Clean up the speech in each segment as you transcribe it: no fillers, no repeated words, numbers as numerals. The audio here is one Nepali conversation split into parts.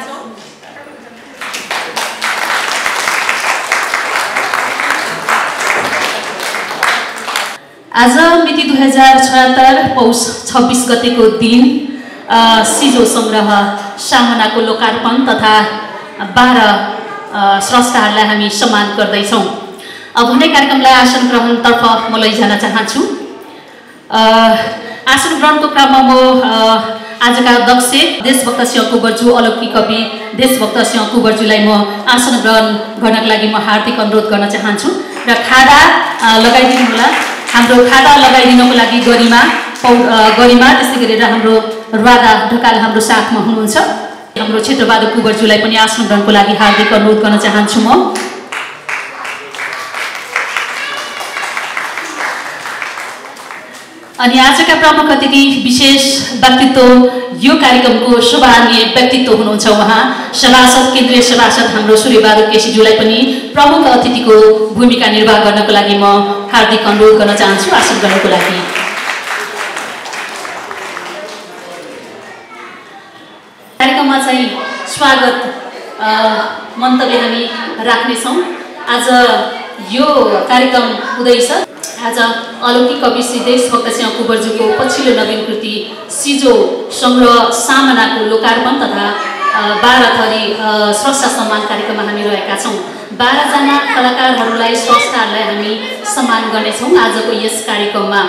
छौं। आज मिति 2076 पौष 26 गतेको दिन सिजो संग्रह सामनाको लोकार्पण तथा 12 स्रष्टाहरूलाई हामी सम्मान गर्दैछौँ। भने कार्यक्रमलाई आसन ग्रहणतर्फ म लैजान चाहन्छु। आसन ग्रहणको क्रममा म आजका अध्यक्ष देशभक्त सिंह कुँवरज्यू अलौकिक कवि देशभक्त सिंह कुँवरज्यूलाई म आसन ग्रहण गर्नका लागि म हार्दिक अनुरोध गर्न चाहन्छु र खादा लगाइदिनु होला। हाम्रो खादा लगाइदिनको लागि गरिमा त्यसै गरेर हाम्रो राधा ढकाल हाम्रो साथमा हुनुहुन्छ। हाम्रो क्षेत्रबहादुर कुँवरज्यूलाई पनि आसन ग्रहणको लागि हार्दिक अनुरोध गर्न चाहन्छु म। अनि आजका प्रमुख अतिथि विशेष व्यक्तित्व यो कार्यक्रमको शोभान्वित व्यक्तित्व हुनुहुन्छ। उहाँ सभासद केन्द्रीय सभासद हाम्रो सूर्यबहादुर केसीज्यूलाई पनि प्रमुख अतिथिको भूमिका निर्वाह गर्नको लागि म हार्दिक अनुरोध गर्न चाहन्छु आसन ग्रहणको लागि। कार्यक्रममा चाहिँ स्वागत मन्तव्य हामी राख्नेछौँ। आज यो कार्यक्रम हुँदैछ। आज अलौकिक कवि श्री देशभक्त सिंह कुँवरज्यूको पछिल्लो नवीन कृति सिजो संग्रह सामनाको लोकार्पण तथा 12 थरी स्रष्टा सम्मान कार्यक्रममा हामी रहेका छौँ। 12 जना कलाकारहरूलाई स्रष्टाहरूलाई हामी सम्मान गर्नेछौँ। आजको यस कार्यक्रममा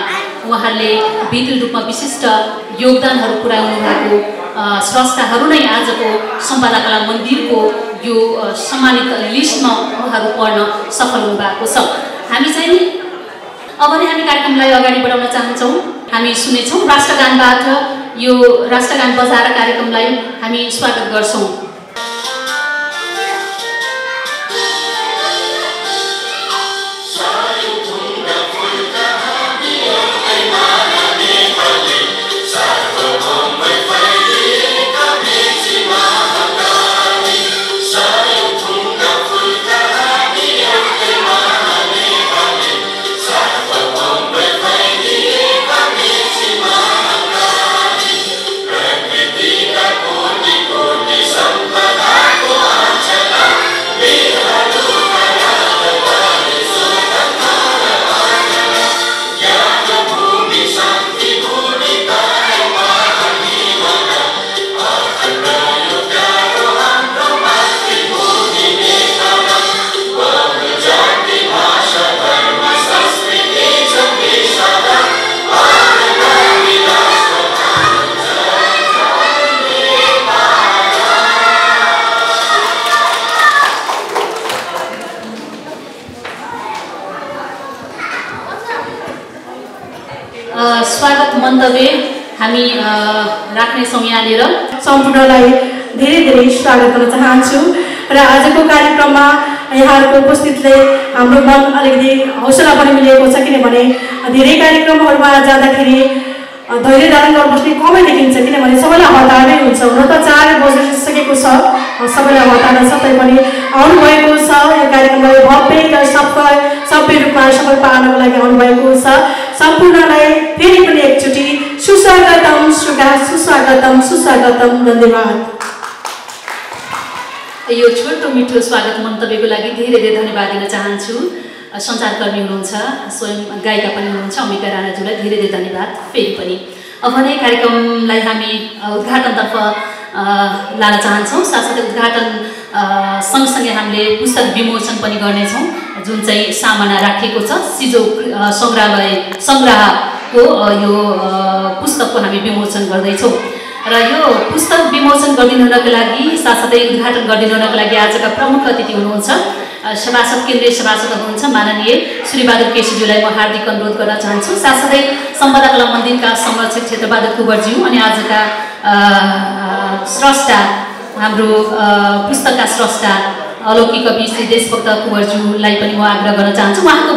उहाँहरूले विधिक रूपमा विशिष्ट योगदानहरू पुर्याउनु भएको स्रष्टाहरू नै आजको सम्पदा कला मन्दिरको यो सम्मानित लिस्टमा उहाँहरू पढ्न सफल हुनुभएको छ। हामी चाहिँ अब नै हामी कार्यक्रमलाई अगाडि बढाउन चाहन्छौँ। हामी सुन्नेछौँ राष्ट्रगानबाट। यो राष्ट्रगान बजाएर कार्यक्रमलाई हामी स्वागत गर्छौँ। स्वागत मन्तव्य हामी राख्नेछौँ। यहाँनिर सम्पूर्णलाई धेरै धेरै स्वागत गर्न चाहन्छु र आजको कार्यक्रममा यहाँहरूको उपस्थितिले हाम्रो मन अलिकति हौसला पनि मिलेको छ। किनभने धेरै कार्यक्रमहरूमा जाँदाखेरि धैर्य धारण गर्न बस्ने कमै देखिन्छ। किनभने सबैलाई हतारै हुन्छ। हुन त 4 बजिसकेको छ, सबैलाई हतार छ, तैपनि आउनुभएको छ। यो कार्यक्रमलाई भव्य र सभ्य रूपमा सफल पार्नको लागि आउनुभएको छ। सम्पूर्णलाई फेरि पनि एकचोटि सुस्वागतम सुस्वागतम सुस्वागतम। धन्यवाद। यो छोटो मिठो स्वागत मन्तव्यको लागि धेरै धेरै धन्यवाद दिन चाहन्छु। सञ्चारकर्मी हुनुहुन्छ, स्वयं गायिका पनि हुनुहुन्छ अमिका राणाज्यूलाई धेरै धेरै धन्यवाद फेरि पनि। अब नै कार्यक्रमलाई हामी उद्घाटनतर्फ लान चाहन्छौँ। साथसाथै उद्घाटन सँगसँगै हामीले पुस्तक विमोचन पनि गर्नेछौँ, जुन चाहिँ सामना राखिएको छ। सिजो सङ्ग्रहको यो पुस्तकको हामी विमोचन गर्दैछौँ र यो पुस्तक विमोचन गरिदिनुको लागि साथसाथै उद्घाटन गरिदिनुको लागि आजका प्रमुख अतिथि हुनुहुन्छ सभासद केन्द्रीय सभासद हुनुहुन्छ माननीय सूर्यबहादुर केसीज्यूलाई म हार्दिक अनुरोध गर्न चाहन्छु। साथसाथै सम्पदा कला मन्दिरका संरक्षक क्षेत्रबहादुर कुँवरज्यू अनि आजका स्रष्टा हाम्रो पुस्तकका स्रष्टा अलौकिक कवि श्री देशभक्त कुँवरज्यूलाई पनि म आग्रह गर्न चाहन्छु। उहाँको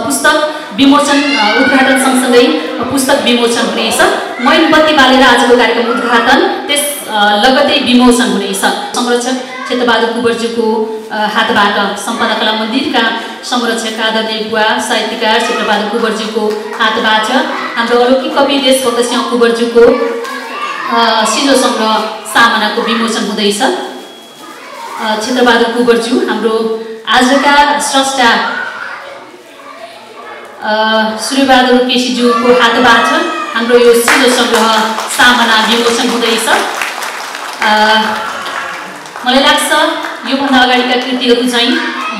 पुस्तक विमोचन उद्घाटन सँगसँगै पुस्तक विमोचन हुनेछ। मैन बत्ती बालेर आजको कार्यक्रम उद्घाटन त्यस लगतै विमोचन हुनेछ। संरक्षक क्षेत्रबहादुर कुँवरज्यूको हातबाट सम्पदा कला मन्दिरका संरक्षक आदरणीय बुवा साहित्यकार क्षेत्रबहादुर कुँवरज्यूको हातबाट हाम्रो अलौकिक कवि देशभक्त सिंह कुँवरज्यूको सिजो संग्रह सामनाको विमोचन हुँदैछ। क्षेत्रबहादुर कुँवरज्यू हाम्रो आजका स्रष्टा सूर्यबहादुर केसीज्यूको हातबाट हाम्रो यो सिजो सङ्ग्रह सामना विमोचन हुँदैछ। मलाई लाग्छ योभन्दा अगाडिका कृतिहरू चाहिँ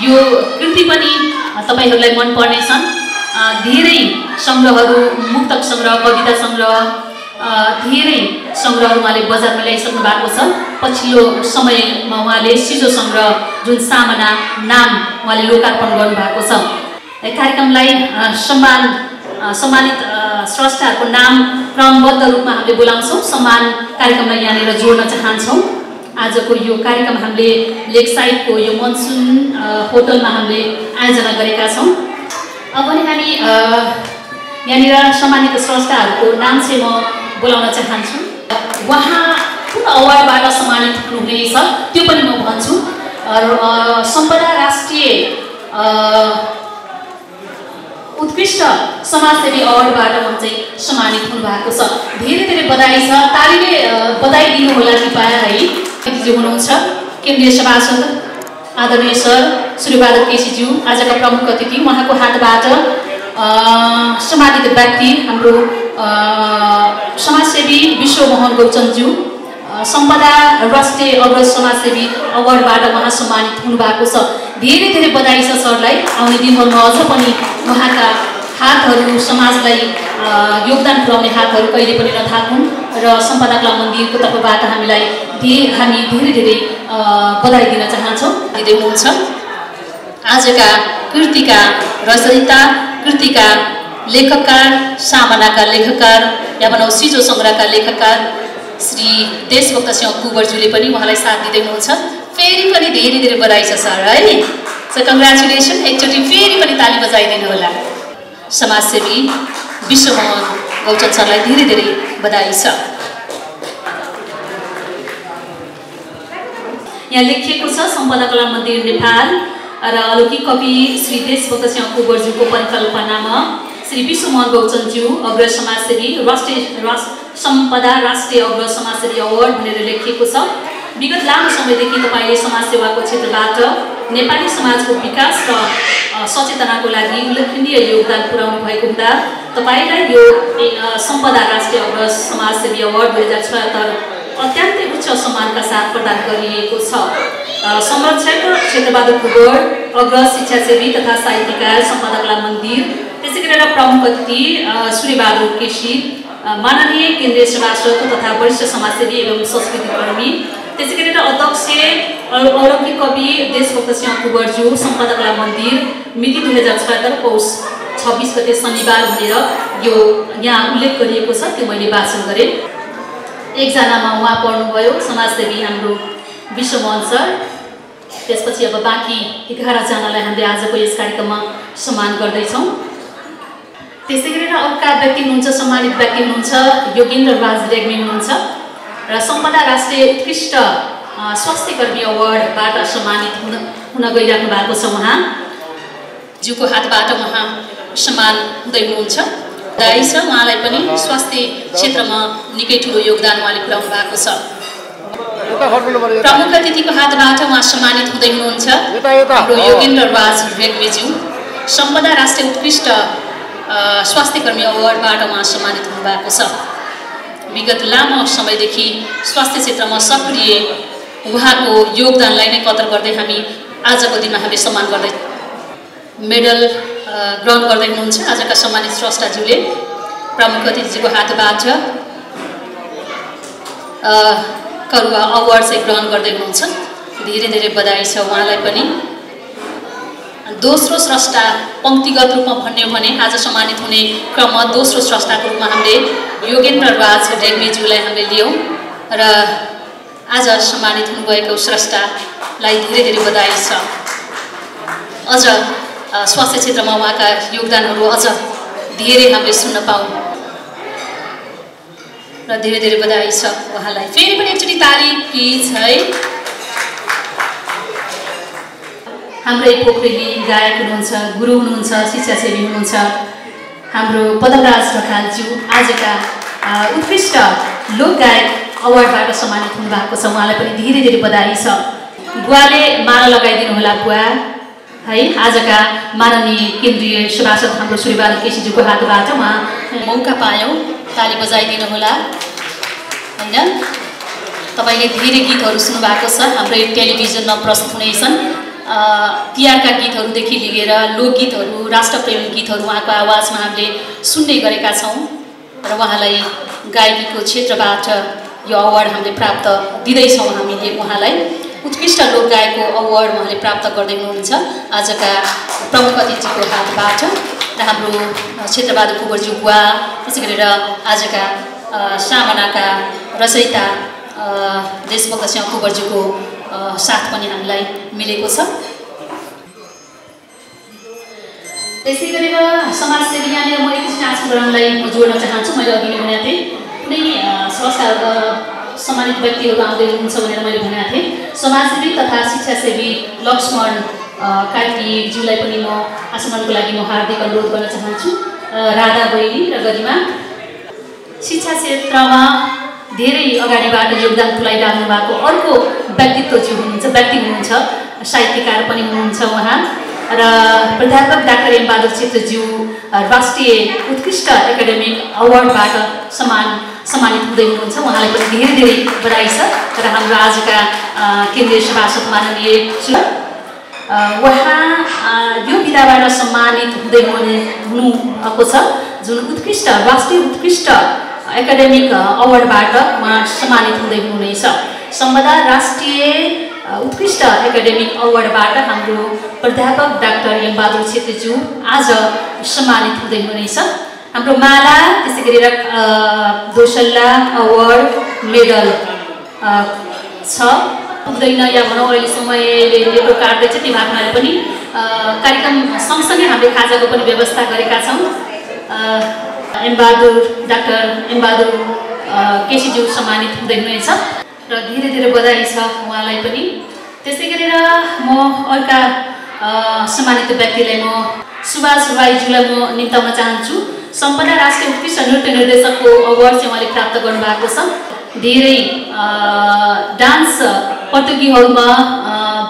यो कृति पनि तपाईँहरूलाई मन पर्नेछन्। धेरै सङ्ग्रहहरू, मुक्तक सङ्ग्रह, कविता सङ्ग्रह, धेरै सङ्ग्रहहरू उहाँले बजारमा ल्याइसक्नु भएको छ। पछिल्लो समयमा उहाँले सिजो सङ्ग्रह जुन सामना नाम उहाँले लोकार्पण गर्नुभएको छ। कार्यक्रमलाई सम्मानित स्रष्टाहरूको नाम क्रमबद्ध रूपमा हामीले बोलाउँछौँ। सम्मान कार्यक्रमलाई यहाँनिर जोड्न चाहन्छौँ। आजको यो कार्यक्रम हामीले लेक साइडको यो मनसुन होटलमा हामीले आयोजना गरेका छौँ। अब पनि हामी यहाँनिर सम्मानित स्रष्टाहरूको नाम चाहिँ म बोलाउन चाहन्छु। उहाँ कुन अवार्डबाट सम्मानित हुनुहुनेछ त्यो पनि म भन्छु। सम्पदा राष्ट्रिय उत्कृष्ट समाजसेवी अवार्डबाट उहाँ चाहिँ सम्मानित हुनुभएको छ। धेरै धेरै बधाई छ। तालीले बधाई दिनु होला कृपया है। अतिथि हुनुहुन्छ केन्द्रीय सभासद आदरणीय सर सूर्यबहादुर केसीज्यू आजका प्रमुख अतिथि। उहाँको हातबाट सम्मानित व्यक्ति हाम्रो समाजसेवी विश्वमोहन गौचनज्यू सम्पदा राष्ट्रिय अग्रज समाजसेवी अवार्डबाट उहाँ सम्मानित हुनुभएको छ। धेरै धेरै बधाई छ सरलाई। आउने दिनहरूमा अझ पनि उहाँका हातहरू समाजलाई योगदान पुर्याउने हातहरू कहिले पनि नथाकुन् र सम्पदा कला मन्दिरको तर्फबाट हामी धेरै धेरै बधाई दिन चाहन्छौँ। दिँदै हुनुहुन्छ आजका कृतिका रचयिता, कृतिका लेखककार, सामनाका लेखककार या भनौँ सिजो सङ्ग्रहका लेखककार श्री देशभक्त सिंह कुँवरज्यूले पनि उहाँलाई साथ दिँदै हुनुहुन्छ। फेरि पनि धेरै धेरै बधाई छ सर है। So congratulation. एकचोटि फेरि पनि ताली बजाइदिनु होला। समाजसेवी विश्वमोहन गौचन सरलाई धेरै धेरै बधाई छ। यहाँ लेखिएको छ सम्पदा कला मन्दिर नेपाल र अलौकिक कवि श्री देशभक्त सिंह कुँवरज्यूको परिकल्पनामा श्री विश्वमोहन गौचनज्यू अग्रज समाजसेवी सम्पदा राष्ट्रिय अग्रज समाजसेवी अवार्ड भनेर लेखिएको छ। विगत लामो समयदेखि तपाईँले समाजसेवाको क्षेत्रबाट नेपाली समाजको विकास र सचेतनाको लागि उल्लेखनीय योगदान पुर्याउनु भएको हुँदा तपाईँलाई यो सम्पदा राष्ट्रिय अग्रज समाजसेवी अवार्ड 2076 अत्यन्तै उच्च सम्मानका साथ प्रदान गरिएको छ। संरक्षक क्षेत्रबहादुर कुँवर, अग्रज शिक्षासेवी तथा साहित्यकार सम्पदा कला मन्दिर, त्यसै गरेर प्रमुख अतिथि सूर्यबहादुर केसी, माननीय केन्द्रीय सभासद तथा वरिष्ठ समाजसेवी एवं संस्कृति कर्मी, त्यसै गरेर अध्यक्ष अलौकिक कवि देशभक्त सिंह कुँवरज्यू सम्पदा कला मन्दिर, मिति 2076 पौष 26 गते शनिबार भनेर यो यहाँ उल्लेख गरिएको छ। त्यो मैले वाचन गरेँ। एकजनामा उहाँ पढ्नुभयो समाजसेवी हाम्रो विश्वमोहन सर। त्यसपछि अब बाँकी 11 जनालाई हामीले आजको यस कार्यक्रममा सम्मान गर्दैछौँ। त्यसै गरेर अर्का व्यक्ति हुनुहुन्छ, सम्मानित व्यक्ति हुनुहुन्छ योगेन्द्र राज रेग्मी हुनुहुन्छ र सम्पदा राष्ट्रिय उत्कृष्ट स्वास्थ्य कर्मी अवार्डबाट सम्मानित हुन गइराख्नु भएको छ। उहाँ ज्यूको हातबाट उहाँ सम्मान हुँदै हुनुहुन्छ। बधाई छ उहाँलाई पनि। स्वास्थ्य क्षेत्रमा निकै ठुलो योगदान उहाँले पुर्याउनु भएको छ। प्रमुख अतिथिको हातबाट उहाँ सम्मानित हुँदै हुनुहुन्छ हाम्रो योगेन्द्र राज रेग्मीज्यू सम्पदा राष्ट्रिय उत्कृष्ट स्वास्थ्य कर्मी अवार्डबाट उहाँ सम्मानित हुनुभएको छ। विगत लामो समयदेखि स्वास्थ्य क्षेत्रमा सक्रिय उहाँको योगदानलाई नै कदर गर्दै हामी आजको दिनमा हामीले सम्मान गर्दै मेडल ग्रहण गर्दै हुनुहुन्छ आजका सम्मानित स्रष्टाज्यूले। प्रमुख अतिथिजीको हातबाट करुवा अवार्ड चाहिँ ग्रहण गर्दै हुनुहुन्छ। धेरै धेरै बधाई छ उहाँलाई पनि। दोस्रो स्रष्टा पंक्तिगत रूपमा भन्ने हो भने आज सम्मानित हुने क्रममा दोस्रो स्रष्टाको रूपमा हामीले योगेन्द्र राज रेग्मीज्यूलाई हामीले लियौँ र आज सम्मानित हुनुभएको स्रष्टालाई धेरै धेरै बधाई छ। अझ स्वास्थ्य क्षेत्रमा उहाँका योगदानहरू अझ धेरै हामीले सुन्न पाऊँ र धेरै धेरै बधाई छ उहाँलाई। फेरि पनि एकचोटि ताली प्लिज है। हाम्रै पोखरेली गायक हुनुहुन्छ, गुरु हुनुहुन्छ, शिक्षासेवी हुनुहुन्छ हाम्रो पदमराज ढकालज्यू आजका उत्कृष्ट लोकगायक अवार्डबाट सम्मानित हुनुभएको छ। उहाँलाई पनि धेरै धेरै बधाई छ। बुवाले माला लगाइदिनु होला बुवा है। आजका माननीय केन्द्रीय सभासद हाम्रो सूर्यबहादुर केसीज्यूको हातबाट उहाँ मौका पायौँ, ताली बजाइदिनु होला हैन। तपाईले धेरै गीतहरू सुन्नुभएको छ, हाम्रो टेलिभिजनमा प्रस्तुत हुनेछन्। तिहारका गीतहरूदेखि लिएर लोकगीतहरू, राष्ट्रप्रेमी गीतहरू उहाँको आवाजमा हामीले सुन्ने गरेका छौँ र उहाँलाई गायकीको क्षेत्रबाट यो अवार्ड हामीले प्राप्त दिँदैछौँ। हामीले उहाँलाई उत्कृष्ट लोकगायकको अवार्ड उहाँले प्राप्त गर्दै हुनुहुन्छ आजका प्रमुख अतिथिको हातबाट र हाम्रो क्षेत्रबहादुर कुँवरज्यू बुवा, त्यसै गरेर आजका सामनाका रचयिता देशभक्त सिंह कुँवरज्यूको साथ पनि हामीलाई मिलेको छ। त्यसै गरेर समाजसेवी यहाँनिर म एकैछिन आचरणलाई जोड्न चाहन्छु। मैले अघि नै भनेको थिएँ कुनै संस्कार सम्मानित व्यक्तिहरू आउँदै हुनुहुन्छ भनेर मैले भनेको थिएँ। समाजसेवी तथा शिक्षासेवी लक्ष्मण कार्कीज्यूलाई पनि म आचरणको लागि म हार्दिक अनुरोध गर्न चाहन्छु। राधा बहिनी र गरिमा शिक्षा क्षेत्रमा धेरै अगाडिबाट योगदान पुर्याइराख्नु भएको अर्को व्यक्ति हुनुहुन्छ, साहित्यकार पनि हुनुहुन्छ उहाँ र प्राध्यापक डाक्टर एम बहादुर छेत्रीज्यू राष्ट्रिय उत्कृष्ट एकाडेमिक अवार्डबाट सम्मानित हुँदै हुनुहुन्छ। उहाँलाई पनि धेरै धेरै बधाई छ र हाम्रो आजका केन्द्रीय सभासद माननीय उहाँ यो विधाबाट सम्मानित हुँदै हुनुभएको छ, जुन उत्कृष्ट राष्ट्रिय उत्कृष्ट एकाडेमिक अवार्डबाट उहाँ सम्मानित हुँदै हुनुहुनेछ। सम्बदा राष्ट्रिय उत्कृष्ट एकाडेमिक अवार्डबाट हाम्रो प्राध्यापक डाक्टर एम बहादुर छेत्रीज्यू आज सम्मानित हुँदै हुनुहुनेछ। हाम्रो माला, त्यसै गरेर दोसल्ला अवार्ड मेडल छ, पुग्दैन या भनौँ अहिले समयले लेटो काट्दैछ। ती भागमाले पनि कार्यक्रम सँगसँगै हामीले खाजाको पनि व्यवस्था गरेका छौँ। डाक्टर एम बहादुर केसीज्यू सम्मानित हुँदै हुनुहुनेछ र धेरै धेरै बधाई छ उहाँलाई पनि। त्यसै गरेर म अर्का सम्मानित व्यक्तिलाई म सुभाष राईज्यूलाई म निम्ताउन चाहन्छु। सम्पदा राष्ट्रिय उत्कृष्ट नृत्य निर्देशकको अवार्ड चाहिँ उहाँले प्राप्त गर्नुभएको छ। धेरै डान्स प्रतियोगिताहरूमा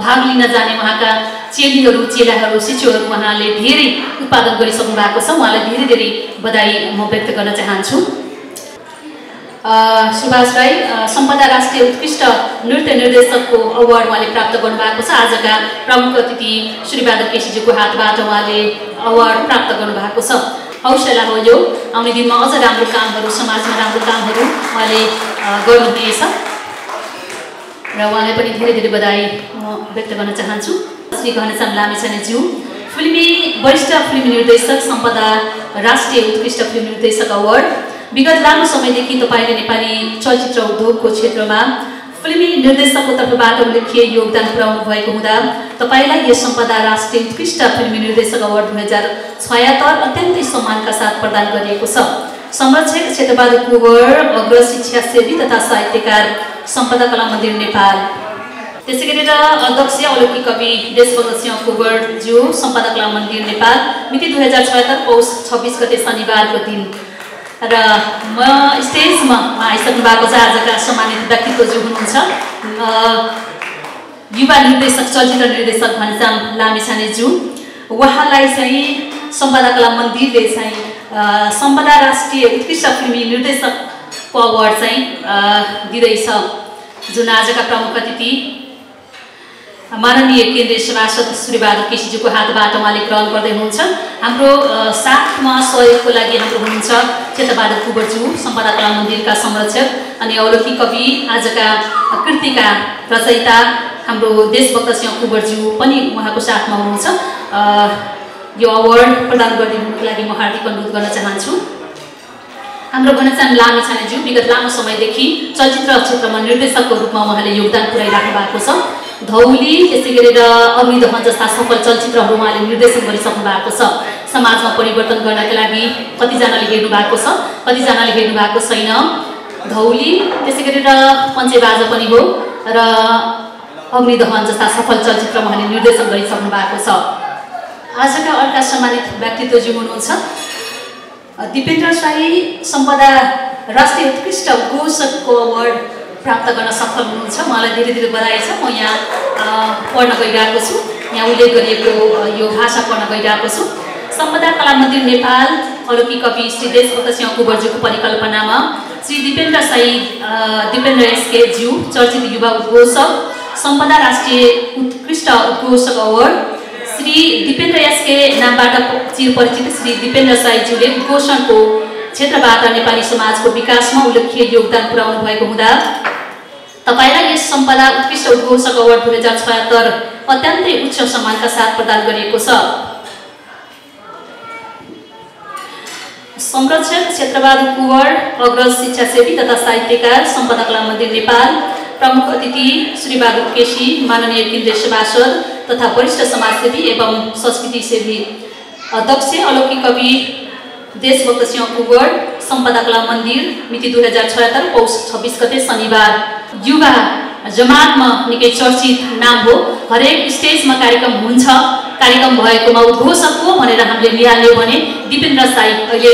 भाग लिन जाने उहाँका चेलीहरू, चेलाहरू, शिशुहरू उहाँले धेरै उत्पादन गरिसक्नु भएको छ। उहाँलाई धेरै धेरै बधाई म व्यक्त गर्न चाहन्छु। सुभाष राई सम्पदा राष्ट्रिय उत्कृष्ट नृत्य निर्देशकको अवार्ड उहाँले प्राप्त गर्नुभएको छ। आजका प्रमुख अतिथि श्रीबहादुर केसीज्यूको हातबाट उहाँले अवार्ड प्राप्त गर्नुभएको छ। हौसला हो यो, आउने दिनमा अझ राम्रो कामहरू, समाजमा राम्रो कामहरू उहाँले गर्नुहुनेछ र उहाँलाई पनि धेरै धेरै बधाई म व्यक्त गर्न चाहन्छु। श्री घनश्याम लामिछानेज्यू फिल्मी वरिष्ठ फिल्म निर्देशक, सम्पदा राष्ट्रिय उत्कृष्ट फिल्म निर्देशक अवार्ड। विगत लामो समयदेखि तपाईँले नेपाली चलचित्र उद्योगको क्षेत्रमा फिल्मी निर्देशकको तर्फबाट उल्लेख्य योगदान पुर्याउनु भएको हुँदा तपाईँलाई यस सम्पदा राष्ट्रिय उत्कृष्ट फिल्मी निर्देशक अवार्ड 2076 अत्यन्तै सम्मानका साथ प्रदान गरिएको छ। संरक्षक क्षेत्रबहादुर कुँवर, अग्र शिक्षा सेवी तथा साहित्यकार, सम्पदा कला मन्दिर नेपाल। त्यसै गरेर अध्यक्ष अलौकिक कवि देशभक्त सिंह कुँवरज्यू, सम्पदा कला मन्दिर नेपाल, मिति 2076 पौष 26 गते शनिबारको दिन। र म स्टेजमा आइसक्नु भएको छ आजका सम्मानित व्यक्तित्वज्यू हुनुहुन्छ युवा निर्देशक, चलचित्र निर्देशक घनश्याम लामिछानेज्यू। उहाँलाई चाहिँ सम्पदा कला मन्दिरले चाहिँ सम्पदा राष्ट्रिय उत्कृष्ट फिल्मी निर्देशकको अवार्ड चाहिँ दिँदैछ, जुन आजका प्रमुख अतिथि माननीय केन्द्रीय सभासद श्रीबहादुर केसीज्यूको हातबाट उहाँले ग्रहण गर्दै हुनुहुन्छ। हाम्रो साथमा सहयोगको लागि हाम्रो हुनुहुन्छ क्षेत्रबहादुर कुँवरज्यू, सम्पदा कला मन्दिरका संरक्षक, अनि अलौकिक कवि, आजका कृतिका रचयिता हाम्रो देशभक्त सिंह कुँवरज्यू पनि उहाँको साथमा हुनुहुन्छ। यो अवार्ड प्रदान गरिदिनुको लागि म हार्दिक अनुरोध गर्न चाहन्छु। हाम्रो घनश्याम लामिछानेज्यू विगत लामो समयदेखि चलचित्र क्षेत्रमा निर्देशकको रूपमा उहाँले योगदान पुर्याइराख्नु भएको छ। धौली, त्यसै गरेर अग्निदहन जस्ता सफल चलचित्रहरू उहाँले निर्देशन गरिसक्नु भएको छ। समाजमा परिवर्तन गर्नका लागि कतिजनाले हेर्नु भएको छ, कतिजनाले हेर्नु भएको छैन। धौली, त्यसै गरेर पञ्चेबाजा पनि हो र अग्निदहन जस्ता सफल चलचित्र उहाँले निर्देशन गरिसक्नु भएको छ। आजका अर्का सम्मानित व्यक्तित्वज्यू हुनुहुन्छ दिपेन्द्र साई, सम्पदा राष्ट्रिय उत्कृष्ट घोषकको अवार्ड प्राप्त गर्न सफल हुनुहुन्छ। उहाँलाई धेरै धेरै बधाई छ। म यहाँ पढ्न गइरहेको छु, यहाँ उल्लेख गरिएको यो भाषा पढ्न गइरहेको छु। सम्पदा कला मन्दिर नेपाल अलौकिक कवि श्री देशभक्त सिंह कुँवरज्यूको परिकल्पनामा श्री दिपेन्द्र एसके ज्यू चर्चित युवा उद्घोषक सम्पदा राष्ट्रिय उत्कृष्ट उद्घोषक अवार्ड श्री दिपेन्द्र एसके नामबाट चिरपरिचित श्री दिपेन्द्र साईज्यूले उद्घोषणको क्षेत्रबाट नेपाली समाजको विकासमा उल्लेख्य योगदान पुर्याउनु भएको हुँदा तपाईलाई यस सम्पदा उत्कृष्ट उद्घोषक अवार्ड 2076 अत्यन्तै उच्च सम्मानका साथ प्रदान गरिएको छ। संरक्षक क्षेत्रबहादुर कुँवर अग्रज शिक्षासेवी तथा साहित्यकार सम्पदा कला मन्दिर नेपाल प्रमुख अतिथि श्री बहादुर केसी माननीय केन्द्रीय सभासद तथा वरिष्ठ समाजसेवी एवं संस्कृति सेवी अध्यक्ष अलौकिक कवि देशभक्त सिंह कुँवर सम्पदा कला मन्दिर मिति 2076 पौष 26 गते शनिबार युवा जमातमा निकै चर्चित नाम हो। हरेक स्टेजमा कार्यक्रम हुन्छ, कार्यक्रम भएकोमा उद्घोषक हो भनेर हामीले निहाल्यौँ भने दिपेन्द्र साई अहिले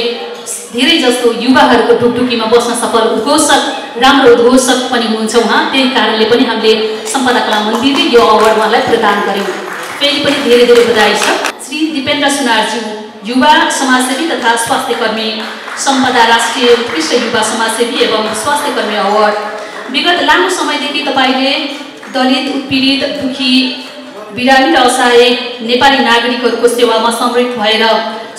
धेरै जस्तो युवाहरूको ढुकढुकीमा बस्न सफल उद्घोषक, राम्रो उद्घोषक पनि हुनुहुन्छ उहाँ। त्यही कारणले पनि हामीले सम्पदा कला मन्दिरले यो अवार्ड उहाँलाई प्रदान गर्यौँ। फेरि पनि धेरै धेरै बधाई छ। श्री दिपेन्द्र सुनारज्यू युवा समाजसेवी तथा स्वास्थ्यकर्मी सम्पदा राष्ट्रिय उत्कृष्ट युवा समाजसेवी एवं स्वास्थ्यकर्मी अवार्ड। विगत लामो समयदेखि तपाईले दलित, उत्पीडित, दुखी, बिरामी र असहाय नेपाली नागरिकहरूको सेवामा समर्पित भएर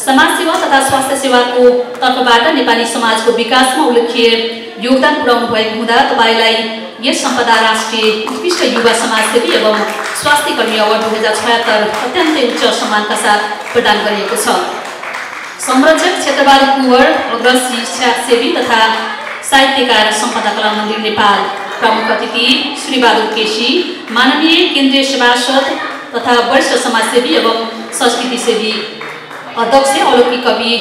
समाजसेवा तथा स्वास्थ्य सेवाको तर्फबाट नेपाली समाजको विकासमा उल्लेख्य योगदान पुर्याउनु भएको हुँदा तपाईलाई यस सम्पदा राष्ट्रिय उत्कृष्ट युवा समाजसेवी एवं स्वास्थ्यकर्मी अवार्ड 2076 अत्यन्तै उच्च सम्मानका साथ प्रदान गरिएको छ। संरक्षक क्षेत्रबहादुर कुँवर अग्रज शिक्षासेवी तथा साहित्यकार सम्पदा कला मन्दिर नेपाल प्रमुख अतिथि श्री बहादुर केसी माननीय केन्द्रीय सभासद तथा वरिष्ठ समाजसेवी एवं संस्कृति सेवी अध्यक्ष अलौकिक कवि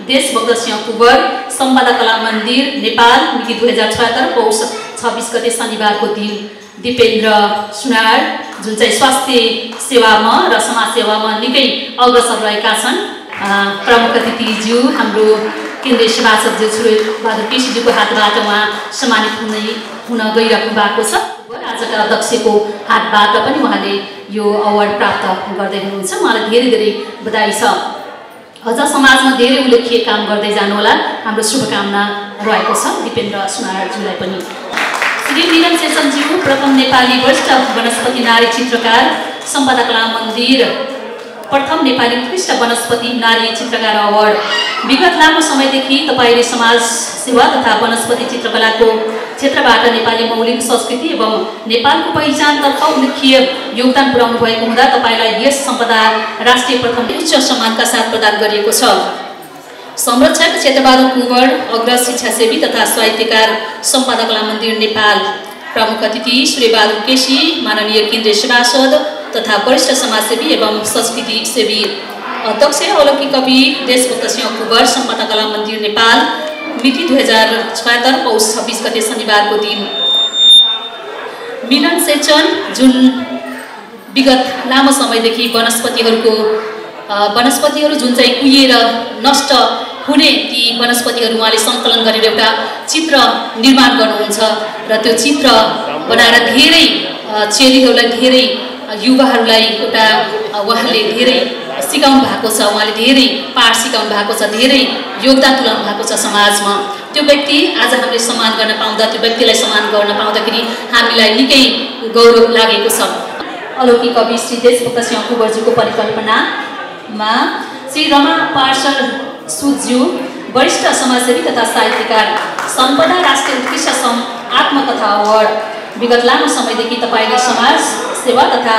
देशभक्त सिंह कुँवर सम्पदा कला मन्दिर नेपाल मिति 2076 पौष 26 गते शनिबारको दिन दिपेन्द्र सुनार जुन चाहिँ स्वास्थ्य सेवामा र समाज सेवामा निकै अग्रसर रहेका छन् प्रमुख अतिथिज्यू हाम्रो केन्द्रीय सभासदज्यू श्री बहादुर केसीज्यूको हातबाट उहाँ सम्मानित हुन गइरहनु भएको छ। आजका अध्यक्षको हातबाट पनि उहाँले यो अवार्ड प्राप्त गर्दै हुनुहुन्छ। उहाँलाई धेरै धेरै बधाई छ। अझ समाजमा धेरै उल्लेख्य काम गर्दै जानुहोला, हाम्रो शुभकामना रहेको छ दिपेन्द्र सुनारज्यूलाई पनि। श्री मिलन शेषनज्यू प्रथम नेपाली वरिष्ठ वनस्पति नारी चित्रकार सम्पदा कला मन्दिर प्रथम नेपाली उत्कृष्ट वनस्पति नारी चित्रकार अवार्ड। विगत लामो समयदेखि तपाईले समाज सेवा तथा वनस्पति चित्रकलाको क्षेत्रबाट नेपाली मौलिक संस्कृति एवं नेपालको पहिचानतर्फ उल्लेख्य योगदान पुर्याउनु भएको हुँदा तपाईलाई यस सम्पदा राष्ट्रिय प्रथम उच्च सम्मानका साथ प्रदान गरिएको छ। संरक्षक क्षेत्रबहादुर कुँवर अग्रज शिक्षासेवी तथा साहित्यकार सम्पदा कला मन्दिर नेपाल प्रमुख अतिथि श्री बहादुर केसी माननीय केन्द्रीय सभासद तथा वरिष्ठ समाजसेवी एवं संस्कृति सेवी अध्यक्ष अलौकिक कवि देशभक्त सिंह कुँवर सम्पदा कला मन्दिर नेपाल मिति 2076 पौष 26 गते शनिबारको दिन मिलन शेषन जुन विगत लामो समयदेखि वनस्पतिहरू जुन चाहिँ कुहिएर नष्ट हुने ती वनस्पतिहरू उहाँले सङ्कलन गरेर एउटा चित्र निर्माण गर्नुहुन्छ र त्यो चित्र बनाएर धेरै चेलीहरूलाई धेरै युवाहरूलाई एउटा उहाँले धेरै सिकाउनु भएको छ। उहाँले धेरै पाठ सिकाउनु भएको छ, धेरै योगदान तुल्याउनु भएको छ समाजमा। त्यो व्यक्ति आज हामीले सम्मान गर्न पाउँदा, त्यो व्यक्तिलाई सम्मान गर्न पाउँदाखेरि हामीलाई निकै गौरव लागेको छ। अलौकिक कवि श्री देशभक्त सिंह कुँवरज्यूको परिकल्पनामा श्री रमा पार्सल सुज्यू वरिष्ठ समाजसेवी तथा साहित्यकार सम्पदा राष्ट्रिय उत्कृष्ट आत्मकथा अवार्ड। विगत लामो समयदेखि तपाईले समाज सेवा तथा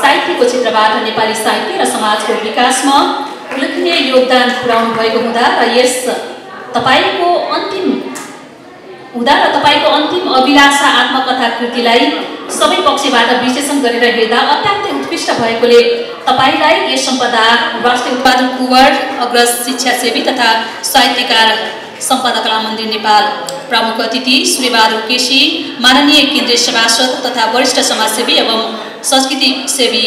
साहित्यको क्षेत्रबाट नेपाली साहित्य र समाजको विकासमा उल्लेखनीय योगदान पुर्याउनु भएको हुँदा र तपाईको अन्तिम अभिलाषा आत्मकथा कृतिलाई सबै पक्षबाट विश्लेषण गरेर हेर्दा अत्यन्तै उत्कृष्ट भएकोले तपाईलाई यस सम्पदा राष्ट्रिय उत्पादन कुँवर अग्रज शिक्षासेवी तथा साहित्यकार सम्पदा कला मन्दिर नेपाल प्रमुख अतिथि श्री बहादुर केसी माननीय केन्द्रीय सभासद तथा वरिष्ठ समाजसेवी एवं संस्कृति सेवी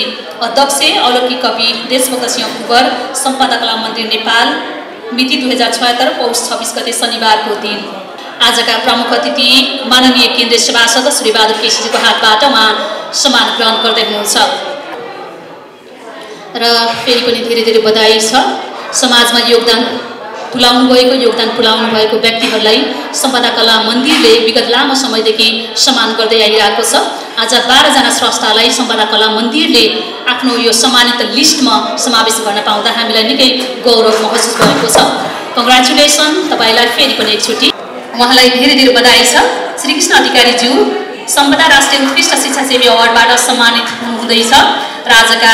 अध्यक्ष अलौकिक कवि देशभक्त सिंह कुँवर सम्पदा कला मन्दिर नेपाल मिति 2076 पौष 26 गते शनिबारको दिन आजका प्रमुख अतिथि माननीय केन्द्रीय सभासद श्री बहादुर केसीजीको हातबाट उहाँ सम्मान ग्रहण गर्दै हुनुहुन्छ र फेरि पनि धेरै धेरै बधाई छ। समाजमा योगदान पुर्याउनु भएको व्यक्तिहरूलाई सम्पदा कला मन्दिरले विगत लामो समयदेखि सम्मान गर्दै आइरहेको छ। आज 12 जना स्रष्टालाई सम्पदा कला मन्दिरले आफ्नो यो सम्मानित लिस्टमा समावेश गर्न पाउँदा हामीलाई निकै गौरव महसुस भएको छ। कङ्ग्रेचुलेसन तपाईलाई फेरि पनि एकचोटि उहाँलाई धेरै धेरै बधाई छ। श्री कृष्ण अधिकारीज्यू सम्पदा राष्ट्रिय उत्कृष्ट शिक्षा सेवी अवार्डबाट सम्मानित हुनुहुँदैछ र आजका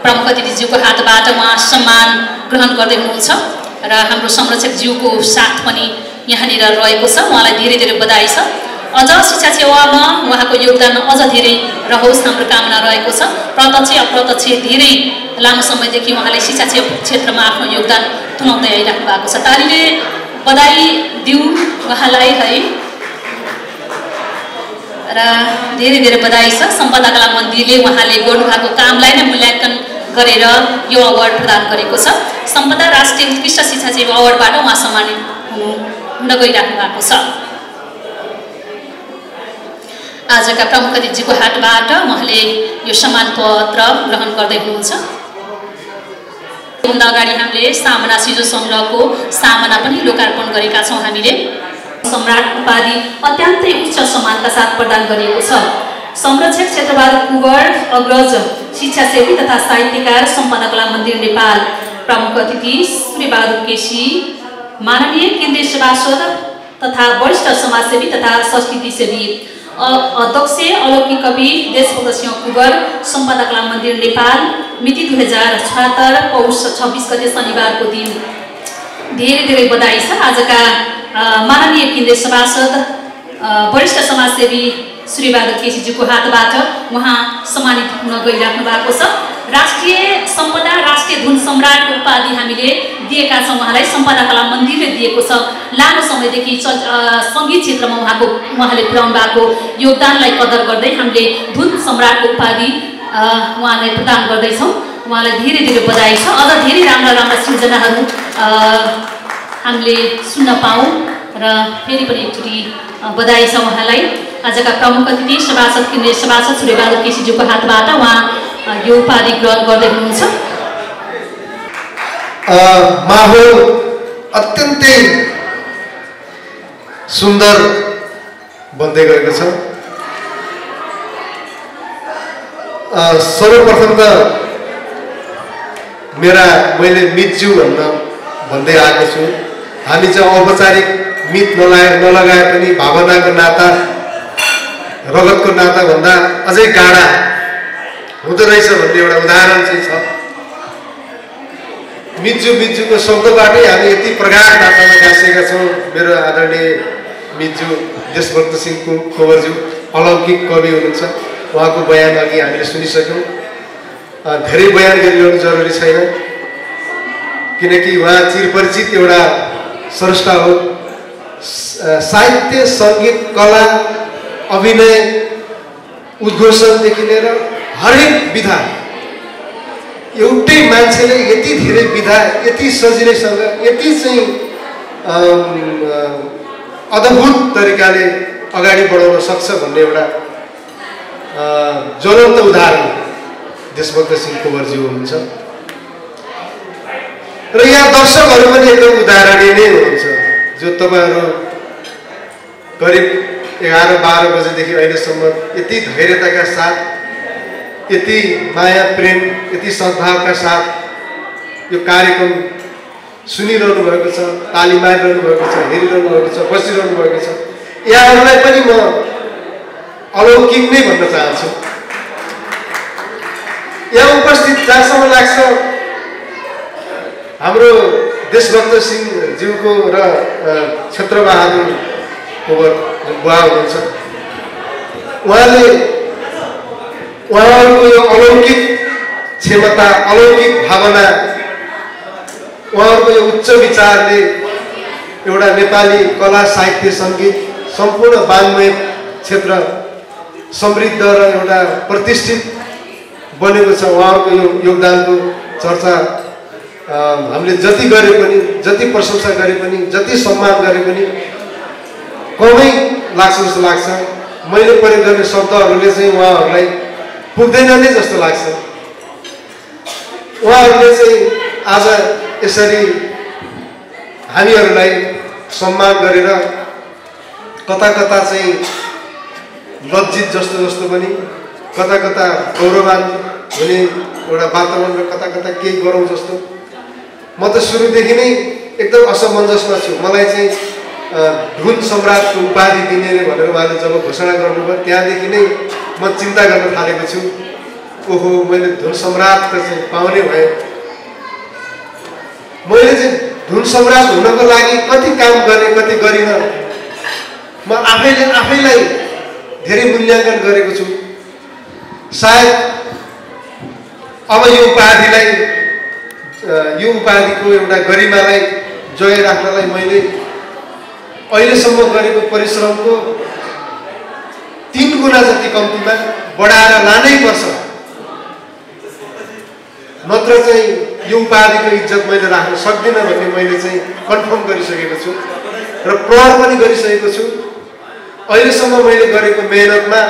प्रमुख अतिथिज्यूको हातबाट उहाँ सम्मान ग्रहण गर्दै हुनुहुन्छ र हाम्रो संरक्षकज्यूको साथ पनि यहाँनिर रहेको छ। उहाँलाई धेरै धेरै बधाई छ। अझ शिक्षा सेवामा उहाँको योगदान अझ धेरै रहोस् हाम्रो कामना रहेको छ। प्रत्यक्ष अप्रत्यक्ष धेरै लामो समयदेखि उहाँले शिक्षा क्षेत्रमा आफ्नो योगदान तुल्याउँदै आइराख्नु भएको छ। तालीले बधाई दिउँ उहाँलाई है र धेरै धेरै बधाई छ। सम्पदा कला मन्दिरले उहाँले गर्नुभएको कामलाई नै मूल्याङ्कन गरेर यो अवार्ड प्रदान गरेको छ। सम्पदा राष्ट्रिय उत्कृष्ट शिक्षा सेवा अवार्डबाट उहाँ सम्मानित हुन गइराख्नु भएको छ। आजका प्रमुख अतिथिको हातबाट उहाँले यो सम्मान पत्र ग्रहण गर्दै हुनुहुन्छ। भन्दा अगाडि हामीले सामना सिजो सङ्ग्रहको सामना पनि लोकार्पण गरेका छौँ। हामीले सम्राट उपाधि अत्यन्तै उच्च सम्मानका साथ प्रदान गरिएको छ। संरक्षक क्षेत्रबहादुर कुँवर अग्रज शिक्षा सेवी तथा साहित्यकार सम्पदा कला मन्दिर नेपाल प्रमुख अतिथि श्री बहादुर केसी माननीय केन्द्रीय सभासद तथा वरिष्ठ समाजसेवी तथा संस्कृति सेवी अध्यक्ष अलौकिक कवि देशभक्त सिंह कुँवर सम्पदा कला मन्दिर नेपाल मिति 2076 पौष 26 गते शनिबारको दिन धेरै धेरै बधाई छ। आजका माननीय केन्द्रीय सभासद वरिष्ठ समाजसेवी श्री बहादुर केसीजीको हातबाट उहाँ सम्मानित हुन गइराख्नु भएको छ। राष्ट्रिय सम्पदा राष्ट्रिय धुन सम्राटको उपाधि हामीले दिएका छौँ उहाँलाई। सम्पदा कला मन्दिरले दिएको छ। लामो समयदेखि सङ्गीत क्षेत्रमा उहाँले पुर्याउनु भएको योगदानलाई कदर गर्दै हामीले धुन सम्राटको उपाधि उहाँलाई प्रदान गर्दैछौँ। उहाँलाई धेरै धेरै बधाई छ। अझ धेरै राम्रा राम्रा सृजनाहरू हामीले सुन्न पाऊँ र फेरि पनि एकचोटि बधाई छ उहाँलाई। आजका प्रमुख अतिथि सभासद केन्द्रीय सभासद श्री बहादुर केसीजीको हातबाट उहाँ यो उपाधि ग्रहण गर्दै हुनुहुन्छ। माहौल अत्यन्तै सुन्दर बन्दै गएको छ। सर्वप्रथम त मैले मितज्यू भन्दै आएको छु। हामी चाहिँ औपचारिक मित नलगाए पनि भावनाको नाता रगतको नाता भन्दा अझै गाढा हुँदो रहेछ भन्ने एउटा उदाहरण चाहिँ छ। मितज्यूको शब्दबाटै हामी यति प्रगाढ नातामा गाँसेका छौँ। मेरो आदरणीय मितज्यू देशभक्त सिंह कुँवरज्यू अलौकिक कवि हुनुहुन्छ। उहाँको बयान अघि हामीले सुनिसक्यौँ। धेरै बयान गरिरहनु जरुरी छैन किनकि उहाँ चिरपरिचित एउटा स्रष्टा हो। साहित्य सङ्गीत कला अभिनय उद्घोषणदेखि लिएर हरेक विधा एउटै मान्छेले यति धेरै विधा यति सजिलैसँग यति चाहिँ अद्भुत तरिकाले अगाडि बढाउन सक्छ भन्ने एउटा ज्वलन्त उदाहरण देशभक्त सिंह कुँवरज्यू हुनुहुन्छ। र यहाँ दर्शकहरू पनि एकदम उदाहरणीय नै हुनुहुन्छ जो तपाईँहरू करिब 11-12 बजेदेखि अहिलेसम्म यति धैर्यताका साथ यति माया प्रेम यति सद्भावका साथ यो कार्यक्रम सुनिरहनु भएको छ, ताली मारिरहनु भएको छ, हेरिरहनु भएको छ, बसिरहनु भएको छ। यहाँहरूलाई पनि म अलौकिक नै भन्न चाहन्छु। यहाँ उपस्थित जहाँसम्म लाग्छ हाम्रो देशभक्त सिंहज्यूको र क्षेत्रबहादुर कुँवर बुवा हुनुहुन्छ। उहाँहरूको यो अलौकिक क्षमता अलौकिक भावना उहाँहरूको यो उच्च विचारले एउटा नेपाली कला साहित्य सङ्गीत सम्पूर्ण वाङ्मय क्षेत्र समृद्ध र एउटा प्रतिष्ठित बनेको छ। उहाँहरूको यो योगदानको चर्चा हामीले जति गरे पनि जति प्रशंसा गरे पनि जति सम्मान गरे पनि कमै लाग्छ जस्तो लाग्छ। मैले प्रयोग गर्ने शब्दहरूले चाहिँ उहाँहरूलाई पुग्दैन नै जस्तो लाग्छ। उहाँहरूले चाहिँ आज यसरी हामीहरूलाई सम्मान गरेर कता कता चाहिँ लज्जित जस्तो पनि, कता कता गौरवान्वित हुने एउटा वातावरण र कता कता केही गरौँ जस्तो। म त सुरुदेखि नै एकदम असमञ्जसमा छु। मलाई चाहिँ धुन सम्राटको उपाधि दिने भनेर उहाँले जब घोषणा गर्नुभयो त्यहाँदेखि नै म चिन्ता गर्न थालेको छु। ओहो, मैले धुन सम्राट त चाहिँ पाउने भएँ। मैले चाहिँ धुन सम्राट हुनको लागि कति काम गरेँ, कति गरिनँ, म आफैलाई धेरै मूल्याङ्कन गरेको छु। सायद अब यो उपाधिको एउटा गरिमालाई जोगाइ राख्नलाई मैले अहिलेसम्म गरेको परिश्रमको 3 गुणा जति कम्तीमा बढाएर लानै पर्छ, नत्र चाहिँ यो उपाधिको इज्जत मैले राख्न सक्दिनँ भन्ने मैले चाहिँ कन्फर्म गरिसकेको छु र प्रहर पनि गरिसकेको छु। अहिलेसम्म मैले गरेको मेहनतमा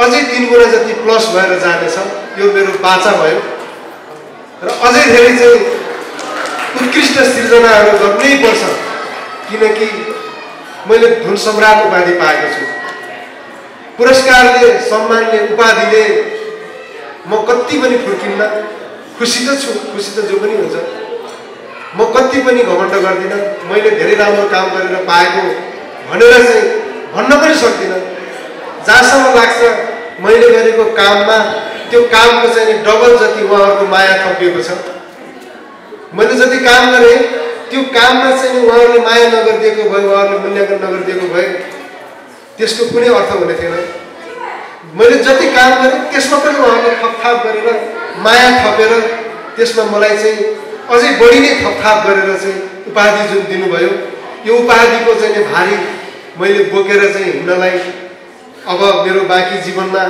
अझै 3 गुणा जति प्लस भएर जानेछ, यो मेरो बाचा भयो र अझै धेरै चाहिँ उत्कृष्ट सृजनाहरू गर्नै पर्छ, किनकि मैले धुन सम्राट उपाधि पाएको छु। पुरस्कारले, सम्मानले, उपाधिले म कति पनि फुर्किन्न। खुसी त छु, खुसी त जो पनि हुन्छ। म कति पनि घमण्ड गर्दिनँ। मैले धेरै राम्रो काम गरेर पाएको भनेर चाहिँ भन्न पनि सक्दिनँ। जहाँसम्म लाग्छ मैले गरेको काममा त्यो कामको चाहिँ डबल जति उहाँहरूको माया थपिएको छ। मैले जति काम गरेँ त्यो काममा चाहिँ उहाँहरूले माया नगरिदिएको भए, उहाँहरूले मूल्याङ्कन नगरिदिएको भए त्यसको कुनै अर्थ हुने थिएन। मैले जति काम गरेँ त्यसमा पनि उहाँहरूले थपथाप गरेर माया थपेर त्यसमा मलाई चाहिँ अझै बढी नै थपथाप गरेर चाहिँ उपाधि जुन दिनुभयो, यो उपाधिको चाहिँ भारी मैले बोकेर चाहिँ हिँड्नलाई अब मेरो बाँकी जीवनमा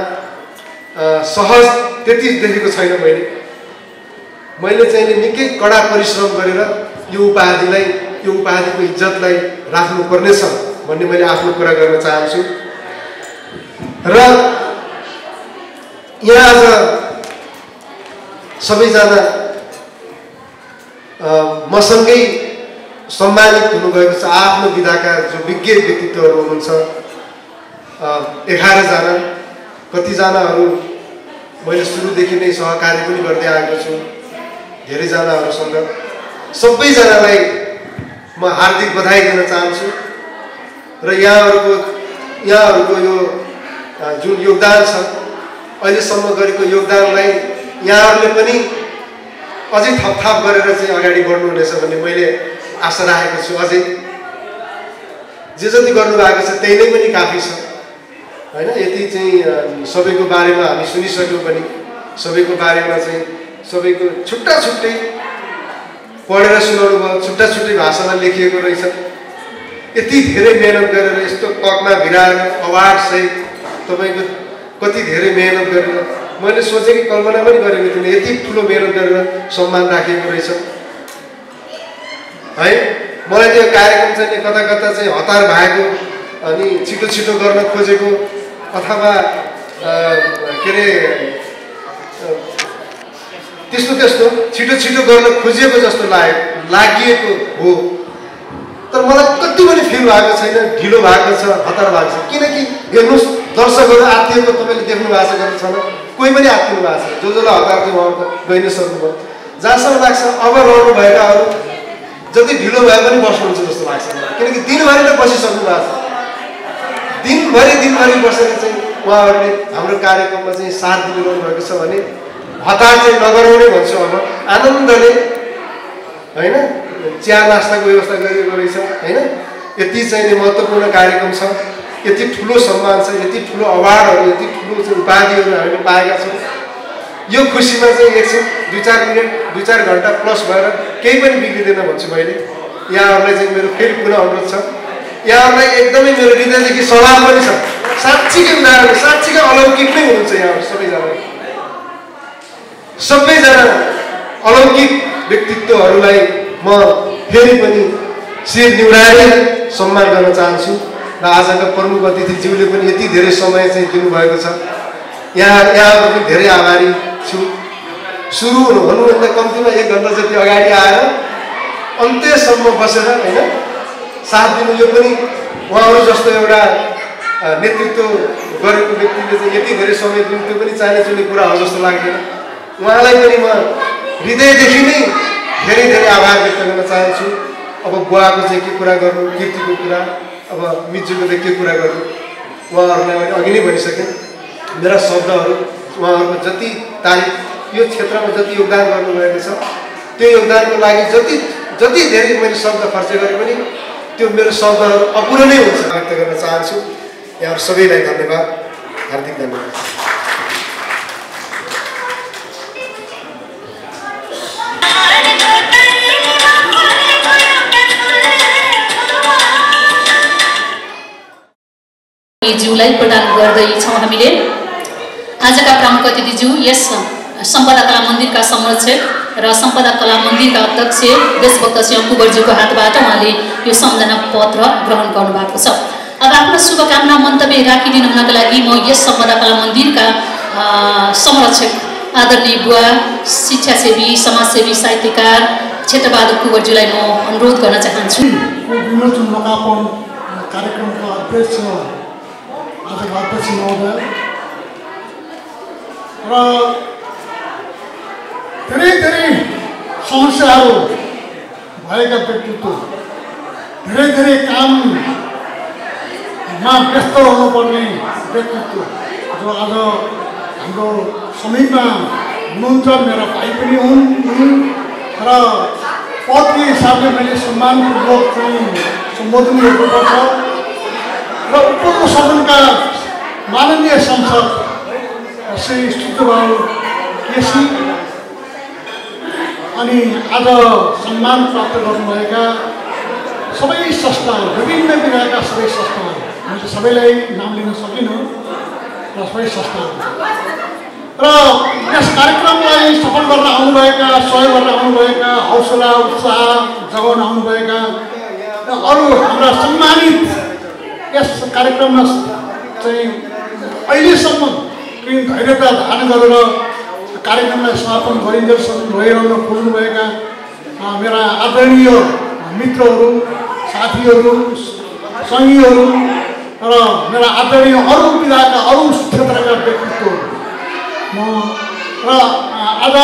सहज त्यति देखेको छैन। मैले चाहिँ निकै कडा परिश्रम गरेर यो उपाधिको इज्जतलाई राख्नुपर्नेछ भन्ने मैले आफ्नो कुरा गर्न चाहन्छु। र यहाँ आज सबैजना मसँगै सम्मानित हुनुभएको छ। आफ्नो विधाका जो विज्ञ व्यक्तित्वहरू हुनुहुन्छ 11 जना, कतिजनाहरू मैले सुरुदेखि नै सहकार्य पनि गर्दै आएको छु धेरैजनाहरूसँग। सबैजनालाई म हार्दिक बधाई दिन चाहन्छु र यहाँहरूको यो जुन योगदान छ, अहिलेसम्म गरेको योगदानलाई यहाँहरूले पनि अझै थपथाप गरेर चाहिँ अगाडि बढ्नुहुनेछ भन्ने मैले आशा राखेको छु। अझै जे जति गर्नुभएको छ त्यही नै पनि काफी छ हैन। यति चाहिँ सबैको बारेमा हामी सुनिसक्यौँ पनि, सबैको बारेमा चाहिँ सबैको छुट्टा छुट्टै पढेर सुनाउनु भयो, छुट्टा छुट्टै भाषामा लेखिएको रहेछ। यति धेरै मेहनत गरेर यस्तो ककमा भिराएर अवार्डसहित तपाईँको कति धेरै मेहनत गरेर मैले सोचेको कल्पना पनि गरेको थिइनँ यति ठुलो मेहनत गरेर सम्मान राखिएको रहेछ है। मलाई त्यो कार्यक्रम चाहिँ कता कता चाहिँ हतार भएको अनि छिटो छिटो गर्न खोजेको अथवा के अरे त्यस्तो छिटो छिटो गर्न खोजिएको जस्तो लागिएको हो। तर मलाई कति पनि फिल भएको छैन, ढिलो भएको छ, हतार भएको छ। किनकि हेर्नुहोस्, दर्शकहरू आत्तिएको तपाईँले देख्नु भएको छ छैन, कोही पनि आत्तिनु भएको छ। जसलाई हतार थियो उहाँहरू त गइ नै सक्नुभयो। जहाँसम्म लाग्छ अब रहनुभएकाहरू जति ढिलो भए पनि बस्नुहुन्छ जस्तो लाग्छ, किनकि दिनभरि नै बसिसक्नु भएको छ। दिनभरि बसेर चाहिँ उहाँहरूले हाम्रो कार्यक्रममा चाहिँ साथ दिइरहनु भएको छ भने हतार चाहिँ नगराउने भन्छु। अब आनन्दले होइन चिया नास्ताको व्यवस्था गरिएको रहेछ होइन। यति चाहिँ महत्त्वपूर्ण कार्यक्रम छ, यति ठुलो सम्मान छ, यति ठुलो अवार्डहरू, यति ठुलो चाहिँ उपाधिहरू हामीले पाएका छौँ। यो खुसीमा चाहिँ एकछिन 2-4 मिनट 2-4 घन्टा प्लस भएर केही पनि बिग्रिँदैन भन्छु मैले। यहाँहरूलाई चाहिँ मेरो फेरि पुनः अनुरोध छ, यहाँहरूलाई एकदमै मेरो हृदयदेखि सलाम पनि छ। साँच्चीकै उदाहरण, साँच्चीकै अलौकिक नै हुनुहुन्छ यहाँहरू सबैजना अलौकिक व्यक्तित्वहरूलाई म फेरि पनि शिर निहुराएर सम्मान गर्न चाहन्छु। र आजका प्रमुख अतिथिज्यूले पनि यति धेरै समय चाहिँ दिनुभएको छ। यहाँहरू पनि धेरै आभारी छु। सुरु हुनुभन्दा कम्तीमा 1 घन्टा जति अगाडि आएर अन्त्यसम्म बसेर होइन साथ दिनु, यो पनि उहाँहरू जस्तो एउटा नेतृत्व गरेको व्यक्तिले चाहिँ यति धेरै समय दिनु त्यो पनि चाहने चुने कुरा हो जस्तो लाग्दैन। उहाँलाई पनि म हृदयदेखि नै धेरै धेरै आभार व्यक्त गर्न चाहन्छु। अब बुवाको चाहिँ के कुरा गर्नु, कीर्तिको कुरा, अब मिजुको चाहिँ के कुरा गर्नु, उहाँहरूलाई मैले अघि नै भनिसकेँ। मेरा शब्दहरू उहाँहरूको जति तारिफ यो क्षेत्रमा जति योगदान गर्नुभएको छ त्यो योगदानको लागि जति धेरै मैले शब्द खर्च गरे पनि त्यो मेरो शब्दहरू अपुरो नै हुन्छ व्यक्त गर्न चाहन्छु। यहाँहरू सबैलाई धन्यवाद, हार्दिक धन्यवाद। ज्यूलाई प्रदान गर्दैछौँ हामीले। आजका प्रमुख अतिथिज्यू यस सम्पदा कला मन्दिरका संरक्षक र सम्पदा कला मन्दिरका अध्यक्ष देशभक्त सिंह कुँवरज्यूको हातबाट उहाँले यो सम्झना पत्र ग्रहण गर्नुभएको छ। अब आफ्नो शुभकामना मन्तव्य राखिदिनु हुनका लागि म यस सम्पदा कला मन्दिरका संरक्षक आदरणीय बुवा, शिक्षासेवी, समाजसेवी, साहित्यकार क्षेत्रबहादुर कुँवरज्यूलाई म अनुरोध गर्न चाहन्छु। विमोचन लोकार्पण कार्यक्रमको अध्यक्ष आजका अध्यक्ष महोदय र धेरै समस्याहरू भएका व्यक्तित्व, धेरै काममा व्यस्त रहनुपर्ने व्यक्तित्व जो आज हाम्रो समीपमा हुनुहुन्छ। मेरा भाइ पनि हुन् र पदको हिसाबले मैले सम्मानपूर्वक चाहिँ सम्बोधन गर्नुपर्छ र उपको सदनका माननीय सांसद श्री स्तुतिबहादुर केसी अनि आज सम्मान प्राप्त गर्नुभएका सबै संस्थाहरू, विभिन्न विभागका सबै संस्थाहरू, मैले सबैलाई नाम लिन सकिनँ र सबै संस्थाहरू र यस कार्यक्रमलाई सफल गर्न आउनुभएका, सहयोग गर्न आउनुभएका, हौसला उत्साह जगाउन आउनुभएका र अरू हाम्रा सम्मानित यस कार्यक्रममा चाहिँ अहिलेसम्म केही धैर्यता धारण गरेर कार्यक्रमलाई समापन गरिन्जेलसम्म रहिरहन खोज्नुभएका मेरा आदरणीय मित्रहरू, साथीहरू, सङ्गीहरू र मेरा आदरणीय अरू विधाका अरू क्षेत्रका व्यक्तित्वहरू र आज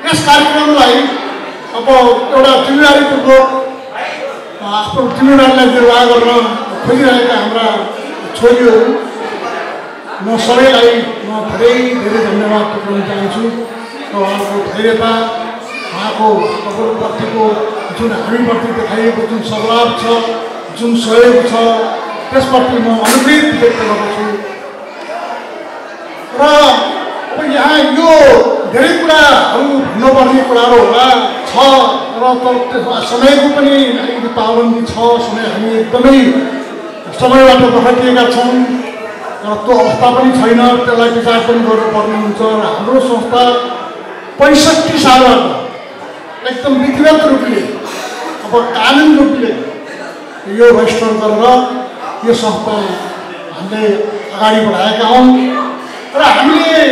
यस कार्यक्रमलाई अब एउटा जिम्मेवारीपूर्वक आफ्नो जिम्मेवारीलाई निर्वाह गर्न खोजिरहेका हाम्रा छोरीहरू, म सबैलाई धेरै धन्यवाद टुक्राउन चाहन्छु। र उहाँको धैर्यता, उहाँको तपाईँप्रतिको जुन हामीप्रति देखाइएको जुन सद्भाव छ, जुन सहयोग छ, त्यसप्रति म अनुग्रहित व्यक्त गर्दछु। र अब यहाँ यो धेरै कुराहरू भन्नुपर्ने कुराहरू होला छ र समयको पनि अलिकति पाबन्दी छ। समय हामी एकदमै समयबाट बखटिएका छौँ र त्यो अवस्था पनि छैन, त्यसलाई विचार पनि गर्नुपर्ने हुन्छ। र हाम्रो संस्था 65 सालबाट एकदम विधिवत रूपले अब कानुन रूपले यो रजिस्टर गरेर यो संस्था हामीले अगाडि बढाएका हौँ र हामीले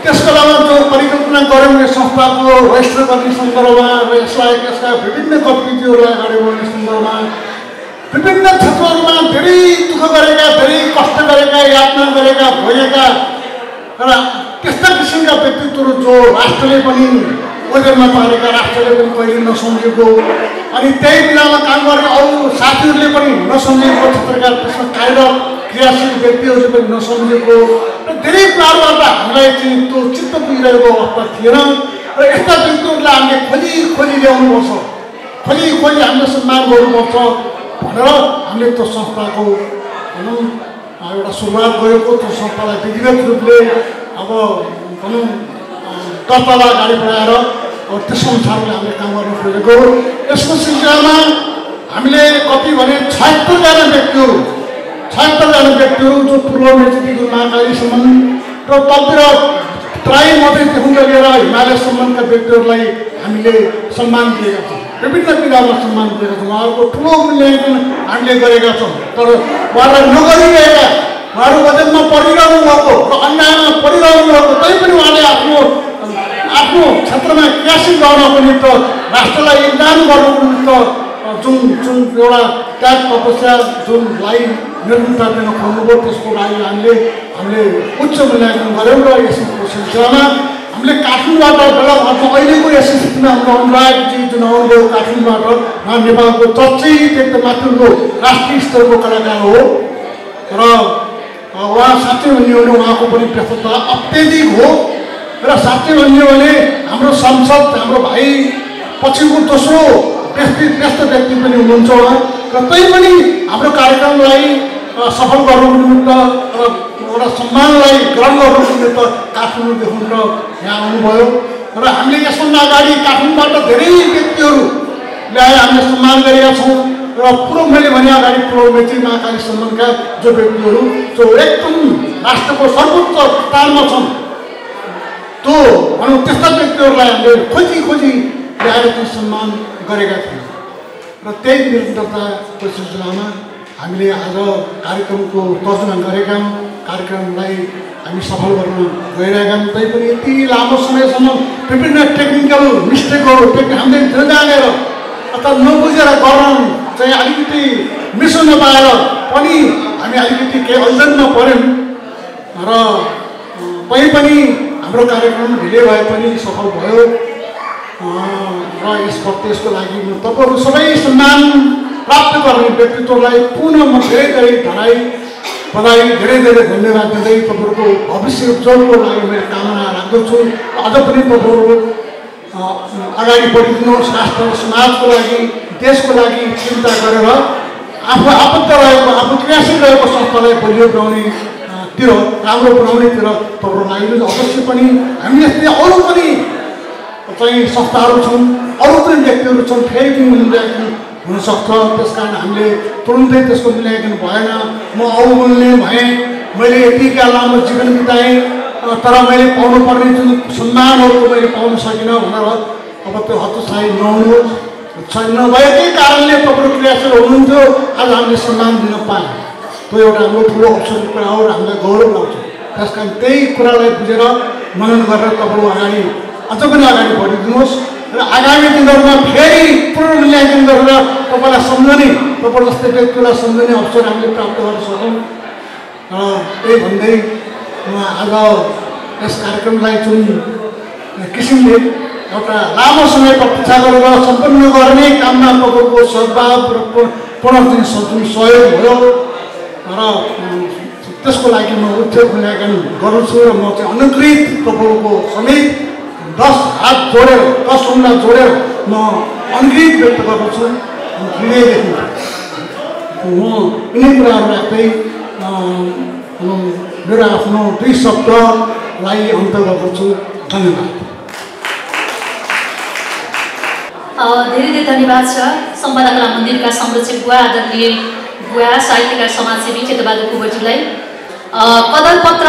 त्यस बेलामा जो परिकल्पना गऱ्यौँ यो संस्थाको रजिस्टर गर्ने सन्दर्भमा र यसका विभिन्न गतिविधिहरूलाई अगाडि बढाउने सन्दर्भमा विभिन्न क्षेत्रहरूमा धेरै दुःख गरेका, धेरै कष्ट गरेका, यातना गरेका भएका र त्यस्ता किसिमका व्यक्तित्वहरू जो राष्ट्रले पनि ओजरमा पारेका, राष्ट्रले पनि कहिले नसम्झेको अनि त्यही बेलामा काम गर्ने अरू साथीहरूले पनि नसम्झेको क्षेत्रका त्यसमा कार्यरत क्रियाशील व्यक्तिहरूले पनि नसम्झेको र धेरै कुराहरूबाट हामीलाई चाहिँ त्यो चित्त पुगिरहेको अवस्था थिएन र यस्ता व्यक्तिहरूलाई हामीले खोजी ल्याउनुपर्छ, खोजी हामीले सम्मान गर्नुपर्छ भनेर हामीले त्यो संस्थाको भनौँ एउटा सुरुवात गरेको। त्यो संस्थालाई विधिवत रूपले अब भनौँ दर्तालाई अगाडि बढाएर अब त्यस अनुसारले हामीले काम गर्न खोजेको। यसको सिलसिलामा हामीले कति भने 76जना व्यक्तिहरू जो पूर्व मेचीदेखि महाकालीसम्म र तलतिर तराई मधेसदेखि लिएर हिमालयसम्मका व्यक्तिहरूलाई हामीले सम्मान दिएका छौँ। विभिन्न विधामा सम्मान दिएका छौँ। उहाँहरूको ठुलो मूल्याङ्कन हामीले गरेका छौँ। तर उहाँलाई नगरिरहेका, उहाँहरू वजनमा परिरहनु भएको र अन्यायमा परिरहनु भएको, तैपनि उहाँले आफ्नो क्षेत्रमा क्रियाशील रहनको निमित्त, राष्ट्रलाई योगदान गर्नको निमित्त जुन एउटा त्याग तपस्या जुनलाई निर्भरता दिन खोज्नुभयो, त्यसको लागि हामीले उच्च मूल्याङ्कन गऱ्यौँ र यसको सिलसिलामा हामीले काठमाडौँबाट बेलायतमा अहिलेको यस स्थितिमा हाम्रो अनुरागजी जुन आउनुभयो काठमाडौँबाट, उहाँ नेपालको चर्चित एकदम माथिल्लो राष्ट्रिय स्तरको कलाकार हो र उहाँ साँच्चै भन्यो भने उहाँको पनि व्यस्तता अत्यधिक हो र साँच्चै भन्यो भने हाम्रो सांसद, हाम्रो भाइ पछिको दोस्रो व्यस्त व्यक्ति पनि हुनुहुन्छ उहाँ र तैपनि हाम्रो कार्यक्रमलाई सफल गर्नुको निमित्त र एउटा सम्मानलाई ग्रहण गर्नुको निमित्त काठमाडौँदेखि र यहाँ आउनुभयो र हामीले यसभन्दा अगाडि काठमाडौँबाट धेरै व्यक्तिहरू ल्याएर हामीले सम्मान गरेका छौँ र मैले भने अगाडि पूर्व मेची महाकाली सम्मानका जो व्यक्तिहरू जो एकदम राष्ट्रको सर्वोच्च स्थानमा छन्, त्यो भनौँ त्यस्ता व्यक्तिहरूलाई हामीले खोजी ल्याएर चाहिँ सम्मान गरेका थियौँ र त्यही निरन्तरताको सिलसिलामा हामीले आज कार्यक्रमको तर्जुमा गरेका हौँ। कार्यक्रमलाई हामी सफल गर्न गइरहेका हौँ। तैपनि यति लामो समयसम्म विभिन्न टेक्निकल मिस्टेकहरू हामीले नजानेर अथवा नबुझेर गर्न चाहिँ अलिकति मिसो नपाएर पनि हामी अलिकति केही अल्झनमा पऱ्यौँ र पनि हाम्रो कार्यक्रम ढिलै भए पनि सफल भयो र यसको लागि म तपाईँहरू सबै सम्मान प्राप्त गर्ने व्यक्तित्वलाई पुनः म धेरै बधाई धेरै धन्यवाद दिँदै तपाईँहरूको भविष्य उज्जवलको लागि मैले कामना राख्दछु। अझ पनि तपाईँहरू अगाडि बढिदिनुहोस्, राष्ट्र समाजको लागि, देशको लागि चिन्ता गरेर आफू आबद्ध रहेको, आफू क्रियाशील रहेको संस्थालाई बलियो बनाउनेतिर, राम्रो बनाउनेतिर तपाईँहरू लाग्नु। अवश्य पनि हामी यस्तै अरू पनि चाहिँ संस्थाहरू छन्, अरू पनि व्यक्तिहरू छन्, फेरि पनि मूल्याङ्कन हुनसक्छ। त्यस कारण हामीले तुरुन्तै त्यसको मूल्याङ्कन भएन। म अवमूल्य भएँ, मैले यतिका लामो जीवन बिताएँ तर मैले पाउनुपर्ने जुन सम्मानहरू मैले पाउन सकिनँ भनेर अब त्यो हतोत्साही नहुनुहोस्। नभएकै कारणले तपाईँहरू क्रियाशील हुनुहुन्थ्यो, आज हामीले सम्मान दिन पायौँ, त्यो एउटा हाम्रो ठुलो अवसरको कुरा हो र हामीलाई गौरव लाग्छ। त्यस कारण त्यही कुरालाई बुझेर मनन गरेर तपाईँहरू अझ पनि अगाडि बढिदिनुहोस् र आगामी दिनहरूमा फेरि पुनर्मूल्याङ्कन गरेर तपाईँलाई सम्झने, तपाईँ जस्तै व्यक्तिलाई सम्झने अवसर हामीले प्राप्त गर्न सकौँ। त्यही भन्दै म आज यस कार्यक्रमलाई जुन किसिमले एउटा लामो समय प्रतीक्षा गरेर सम्पन्न गर्ने काममा तपाईँको सद्भाव र पुनर्दिन सहयोग भयो र त्यसको लागि म उच्च मूल्याङ्कन गर्छु र म चाहिँ अनुग्रहित तपाईँको समेत 10 हात जोडेर 10 औँला जोडेर म अनुग्रहित व्यक्त गर्दछु। हृदयदेखि म यिनै कुराहरू राख्दै मेरो आफ्नो 2 शब्दलाई अन्त गर्दछु। धन्यवाद। धेरै धन्यवाद छ सम्पदा कला मन्दिरका संरक्षक बुवा आदरणीय बुवा साहित्यकार समाजसेवी चेतबहादुर कुँवरज्यूलाई कदर पत्र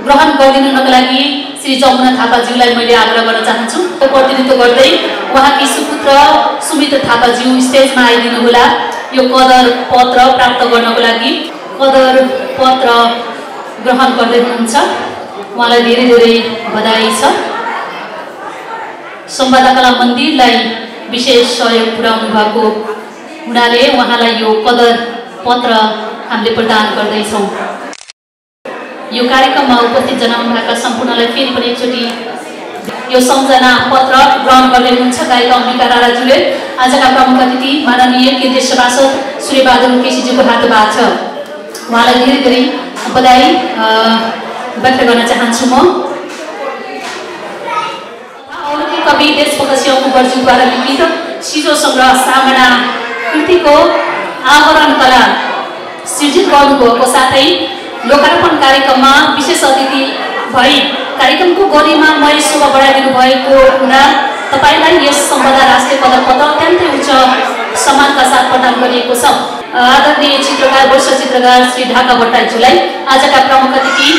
ग्रहण गरिदिनुको लागि श्री जमुना थापाज्यूलाई मैले आग्रह गर्न चाहन्छु। प्रतिनिधित्व गर्दै उहाँकी सुपुत्र सुमित्र थापाज्यू स्टेजमा आइदिनु होला। यो कदर पत्र प्राप्त गर्नको लागि कदर पत्र ग्रहण गर्दै हुनुहुन्छ। उहाँलाई धेरै बधाई छ। सम्पदा कला मन्दिरलाई विशेष सहयोग पुर्याउनु भएको हुनाले उहाँलाई यो कदर पत्र हामीले प्रदान गर्दैछौँ। यो कार्यक्रममा उपस्थित जनाउनु भएका सम्पूर्णलाई फेरि पनि एकचोटि यो सम्झना पत्र ग्रहण गर्दै हुनुहुन्छ गायक अम्बिका राणाज्यूले। आजका प्रमुख अतिथि माननीय केन्द्रीय सभासद सूर्यबहादुर केसीज्यूको हातबाट छ। उहाँलाई धेरै बधाई व्यक्त गर्न चाहन्छु। म कवि देशभक्त सिंह कुँवरज्यूद्वारा लिखित सिजो सङ्ग्रह सामना कृतिको आवरण कला सृजित गर्नुभएको साथै लोकार्पण कार्यक्रममा विशेष अतिथि भई कार्यक्रमको गरिमामय शोभा बढाइदिनु भएको हुँदा तपाईँलाई यस सम्पदा राष्ट्रिय कदर पत्र अत्यन्तै उच्च सम्मानका साथ प्रदान गरिएको छ। आदरणीय चित्रकार वर्ष चित्रकार श्री ढाका भट्टराईज्यूलाई आजका प्रमुख अतिथि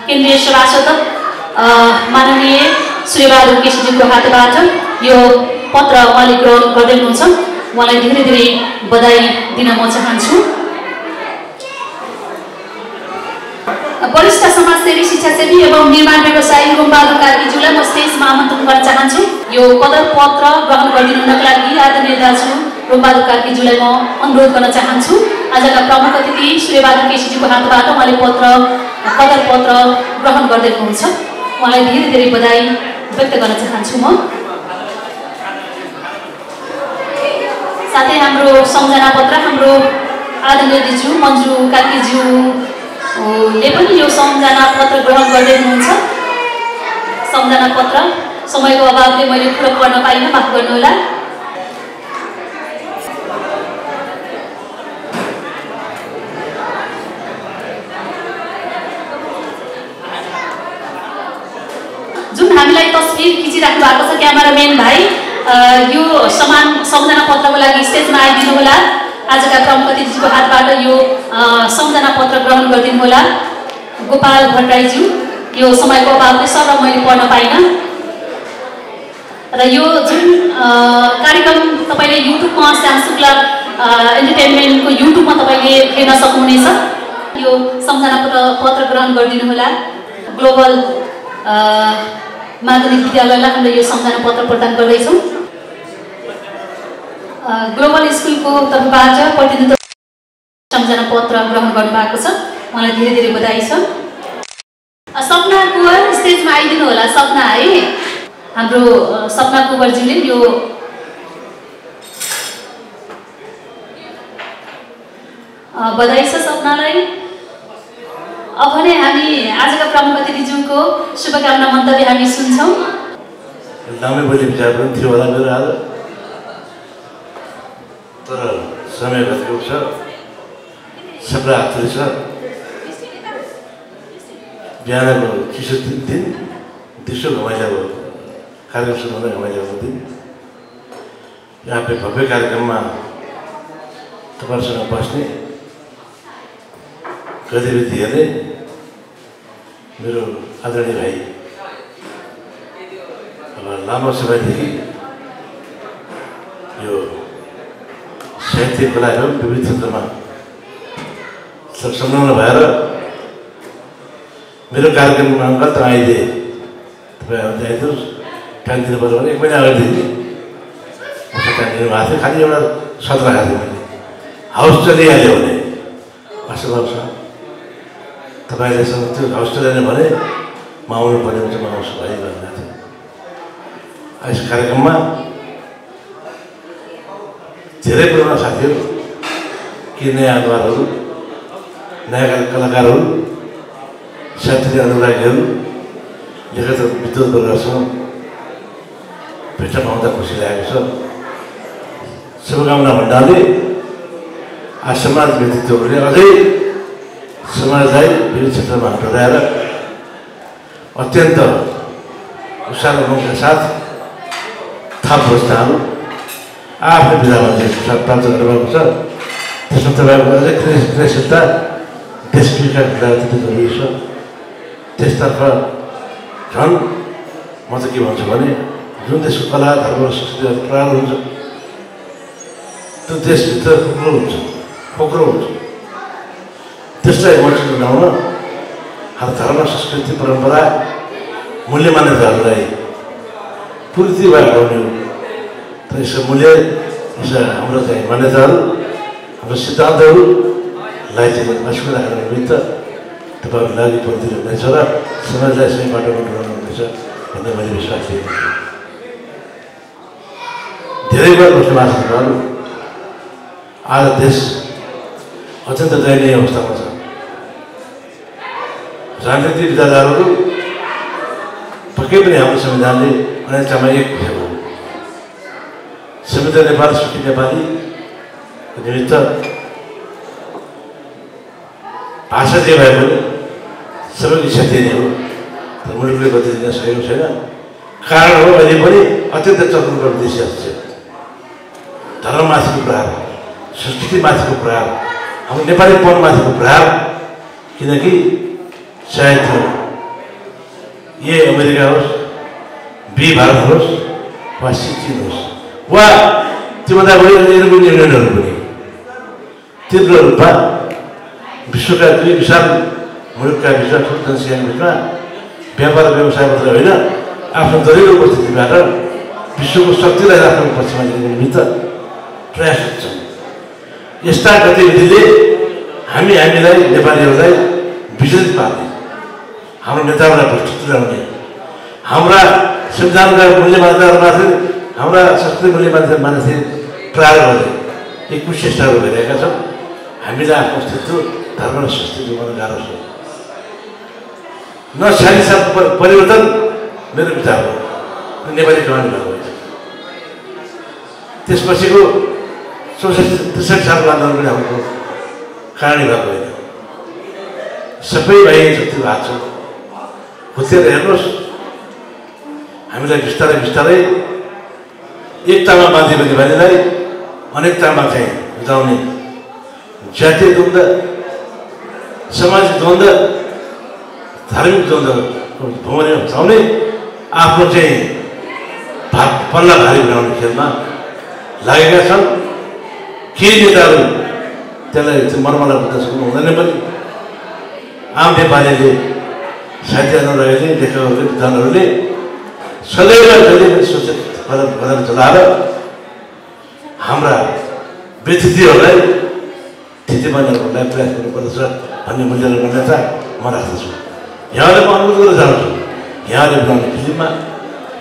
केन्द्रीय सभासद माननीय सूर्यबहादुर केसीज्यूको हातबाट यो पत्र उहाँले ग्रहण गर्दै हुनुहुन्छ। उहाँलाई धेरै धेरै बधाई दिन म चाहन्छु। वरिष्ठ समाजसेवी, शिक्षासेवी एवं निर्माण व्यवसायी रोमबहादुर कार्कीज्यूलाई म स्टेजमा आमन्त्रण गर्न चाहन्छु। यो कदर पत्र ग्रहण गरिदिनुको लागि आदरणीय दाजु रोमबहादुर कार्कीज्यूलाई म अनुरोध गर्न चाहन्छु। आजका प्रमुख अतिथि सूर्यबहादुर केसीज्यूको हातबाट उहाँले कदर पत्र ग्रहण गर्दै हुनुहुन्छ। उहाँलाई धेरै धेरै बधाई व्यक्त गर्न चाहन्छु म। साथै हाम्रो सम्झना पत्र हाम्रो आदरणीय दिजु मन्जु कार्कीज्यूले पनि यो सम्झना पत्र ग्रहण गर्दै हुनुहुन्छ। सम्झना पत्र समयको अभावले मैले पुरा पढ्न पाइनँ, माफ गर्नुहोला। जुन हामीलाई तस्बिर खिचिराख्नु भएको छ क्यामेराम्यान भाइ, यो सम्झना पत्रको लागि स्टेजमा आइदिनु होला। आजका प्रमुख अतिथिको हातबाट यो सम्झना पत्र ग्रहण गरिदिनु होला। गोपाल भट्टराईज्यू, यो समयको अभावले सर मैले पढ्न पाइनँ। र यो जुन कार्यक्रम तपाईँले युट्युबमा श्याम शुक्ला एन्टरटेनमेन्टको युट्युबमा तपाईँले हेर्न सक्नुहुनेछ। यो सम्झना पत्र ग्रहण गरिदिनु होला। ग्लोबल माध्यमिक विद्यालयलाई हामीले यो सम्झना पत्र प्रदान गर्दैछौँ। ग्लोबल स्कुलको तर्फबाट प्रतिनिधित्व सम्झना पत्र ग्रहण गर्नुभएको छ। उहाँलाई धेरै धेरै बधाई छ। सपना कुँवर स्टेजमा आइदिनु होला। सपना है, हाम्रो सपना कुँवरज्यूले यो बधाई छ सपनालाई। अब भने हामी आजका प्रमुख अतिथिज्यूको शुभकामना मन्तव्य हामी सुन्छौँ। लामै बोली विचार पनि थियो होला मेरो आज, तर समय घटेको छ, सबलाई हातले छ। बिहानको चिसो दिन, दिउँसो घमाइलो कार्यक्रम सुरु हुँदा घमाइलो दिन, यहाँ भव्य कार्यक्रममा तपाईँहरूसँग बस्ने, गतिविधि हेर्ने मेरो आदरणीय भाइ अब लामो समयदेखि यो साहित्य कलाहरू विविध क्षेत्रमा संलग्न भएर मेरो कार्यक्रममा कत आइदिए तपाईँहरू आइदिनुहोस्, टाइम दिनु पर्यो भने 1 महिना अगाडिदेखि टाइम दिनुभएको थियो। खालि एउटा सत्र खाएको थिएँ मैले, हाउस चलिहाल्यो भने असल छ। तपाईँले त्यो हाउस चलाउने भने म आउनु पर्ने हुन्छ, म आउँछु भाइ भन्नुभएको थियो। यस कार्यक्रममा धेरै पुराना साथीहरू, कि नयाँ अनुहारहरू, नयाँ कलाकारहरू, साहित्य अनुरागीहरू, लेखक विद्वत वर्गसँग भेट्न पाउँदा खुसी लागेको छ। शुभकामना भन्नाले आज समाज व्यक्तित्वहरूले अझै समाजलाई विभिन्न क्षेत्रमा डोर्याएर अत्यन्त उत्साह उमङ्गका साथ थप पुरस्कारहरू आफ्नो विधामा प्राप्त गर्नुभएको छ। त्यसमा तपाईँको अझै क्रियाशीलता देशका विकासको लागि जरुरी छ। त्यसतर्फ झन् म त के भन्छु भने जुन देशको कला, धर्म, संस्कृति प्रगाढ हुन्छ त्यो देशभित्र खोक्रो हुन्छ। त्यसलाई मर्चिन बनाउन हर धर्म, संस्कृति, परम्परा, मूल्य मान्यताहरूलाई पूर्ति भएर आउने हो। तर यसको मूल्य, यसो हाम्रो चाहिँ मान्यताहरू, हाम्रो सिद्धान्तहरूलाई चाहिँ अस्वीकार राख्ने निमित्त तपाईँहरू लागि परिदिनु हुनेछ र समाजलाई सही बाटोमा डोर्याउनु हुनेछ भन्ने मैले विश्वास लिएको छु। धेरै बार बस्नुभएको आज देश अत्यन्त दयनीय अवस्थामा छ। राजनीतिक विचारधाराहरू पक्कै पनि हाम्रो संविधानले अनेकतामा एक बुझेको हो। संविधान नेपाल सुखी नेपालीको निमित्त भाषा जे भए पनि सबैको इच्छा दिने हो, तर मुलुकले गति दिन सकेको छैन। कारण हो अहिले पनि अत्यन्त चतुर विदेशी हस्तक्षेप, धर्ममाथिको प्रहार, संस्कृतिमाथिको प्रहार, हाम्रो नेपालीपनमाथिको प्रहार। किनकि चाहे त्यो ए अमेरिका होस्, बी भारत होस् वा सिक्किम होस्, वा त्योभन्दा बढी युरोपियन युनियनहरू पनि तीव्र रूपमा विश्वका दुई विशाल मुलुकका बिचमा ठुलो जनसङ्ख्याका बिचमा व्यापार व्यवसाय मात्र होइन आफ्नो दरिलो उपस्थितिबाट विश्वको शक्तिलाई राख्ने पक्षमा लिने निमित्त प्रयासरत छौँ। यस्ता गतिविधिले हामीलाई नेपालीहरूलाई विचलित पार्ने, हाम्रो नेताहरूलाई भ्रष्ट तुल्याउने, हाम्रा संविधानका मूल्य मान्यताहरूमाथि, हाम्रा संस्कृति मूल्य मान्यतामाथि प्रहार गर्ने यी कुचेष्टाहरू भइरहेका छन्। हामीलाई आफ्नो अस्तित्व धर्म र संस्कृति जोगाउन गाह्रो छ। न ४६ सालको परिवर्तन मेरो विचार हो, नेपाली कहानी भएको होइन। त्यसपछिको ६४ सालको आन्दोलन पनि हाम्रो कहानी भएको होइन। सबै भाइ शक्तिको हात छ। खोजेर हेर्नुहोस्, हामीलाई बिस्तारै बिस्तारै एकतामा बाँधिएको नेपालीलाई अनेकतामा चाहिँ बुझाउने जातीय द्वन्द्व, सामाजिक द्वन्द्व, धार्मिक द्वन्द्वको भूमिका बचाउने, आफ्नो चाहिँ पल्ला भारी बनाउने खेलमा लागेका छन्। केही नेताहरू त्यसलाई मर्मला बुझ्न सक्नु हुँदैन पनि। आम नेपालीले, साहित्यहरूले, लेखकहरूले, विद्वानहरूले सदैव जहिले पनि सूचित कदम चलाएर हाम्रा व्यतिथिहरूलाई थितिमानहरूलाई प्रयास गर्नुपर्दछ भन्ने मूल्यहरू मान्यता म राख्दछु। यहाँले म अनुरोध गर्न चाहन्छु, यहाँले बनाउने फिल्ममा,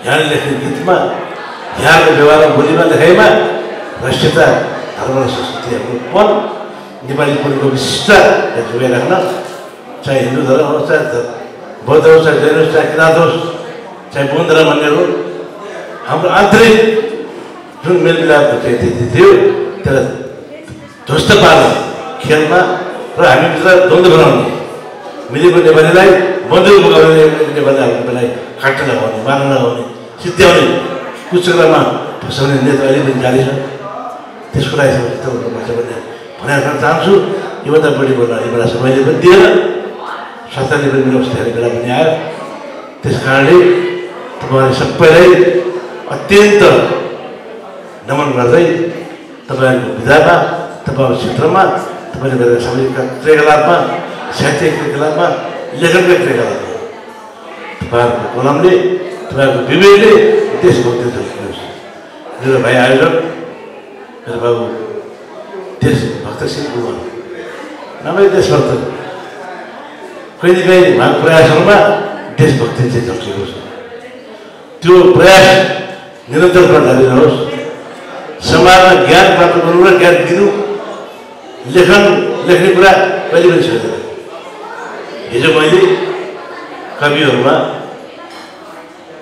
यहाँले लेख्ने गीतमा, यहाँको व्यवहारमा, बोलीमा, लेखाइमा राष्ट्रियता, धर्म र संस्कृतिहरूपन, नेपाली बोलीको विशिष्टता जोगाइराख्न, चाहे हिन्दू धर्म होस्, चाहे बौद्ध होस्, चाहे जैन होस्, चाहे किराँत होस्, चाहे बौद्ध धर्मन्य हो, हाम्रो आन्तरिक जुन मेलमिलापको स्थिति थियो त्यसलाई ध्वस्त पार्ने खेलमा र हामीभित्र द्वन्द्व बनाउने, मिलेको नेपालीलाई बन्दुक बोकाउने नेपालीलाई काट्न लगाउने, मार्न लगाउने, सिद्ध्याउने कुचक्रमा फसाउने नेता अहिले पनि जारी छ। त्यसको लागि गर्नुपर्छ भन्ने भनाइ गर्न चाहन्छु। योभन्दा बढी बोल्न अहिले बेला समयले पनि दिएन, संस्थाले पनि मेरो धेरै बेला पनि आयो। त्यस कारणले तपाईँहरू सबैलाई अत्यन्त नमन गर्दै तपाईँहरूको विधामा, तपाईँहरूको क्षेत्रमा, तपाईँले गरेका सामाजिक क्रियाकलापमा, साहित्यिक क्रियाकलापमा, लेखनका क्रियाकलापमा तपाईँहरूको कलमले, तपाईँहरूको विवेकले देशभक्ति झल्किनुहोस्। मेरो भाइ आयोजक, मेरो बाबु देशभक्त सिंह कुमार नभए देशभक्त, कहिलेकाहीँ उहाँको प्रयासहरूमा देशभक्ति चाहिँ झल्किएको छ। त्यो प्रयास निरन्तर जारी रहोस्। समाजमा ज्ञान प्राप्त गर्नु र ज्ञान दिनु, लेख्ने कुरा कहिले पनि छैन। हिजो मैले कविहरूमा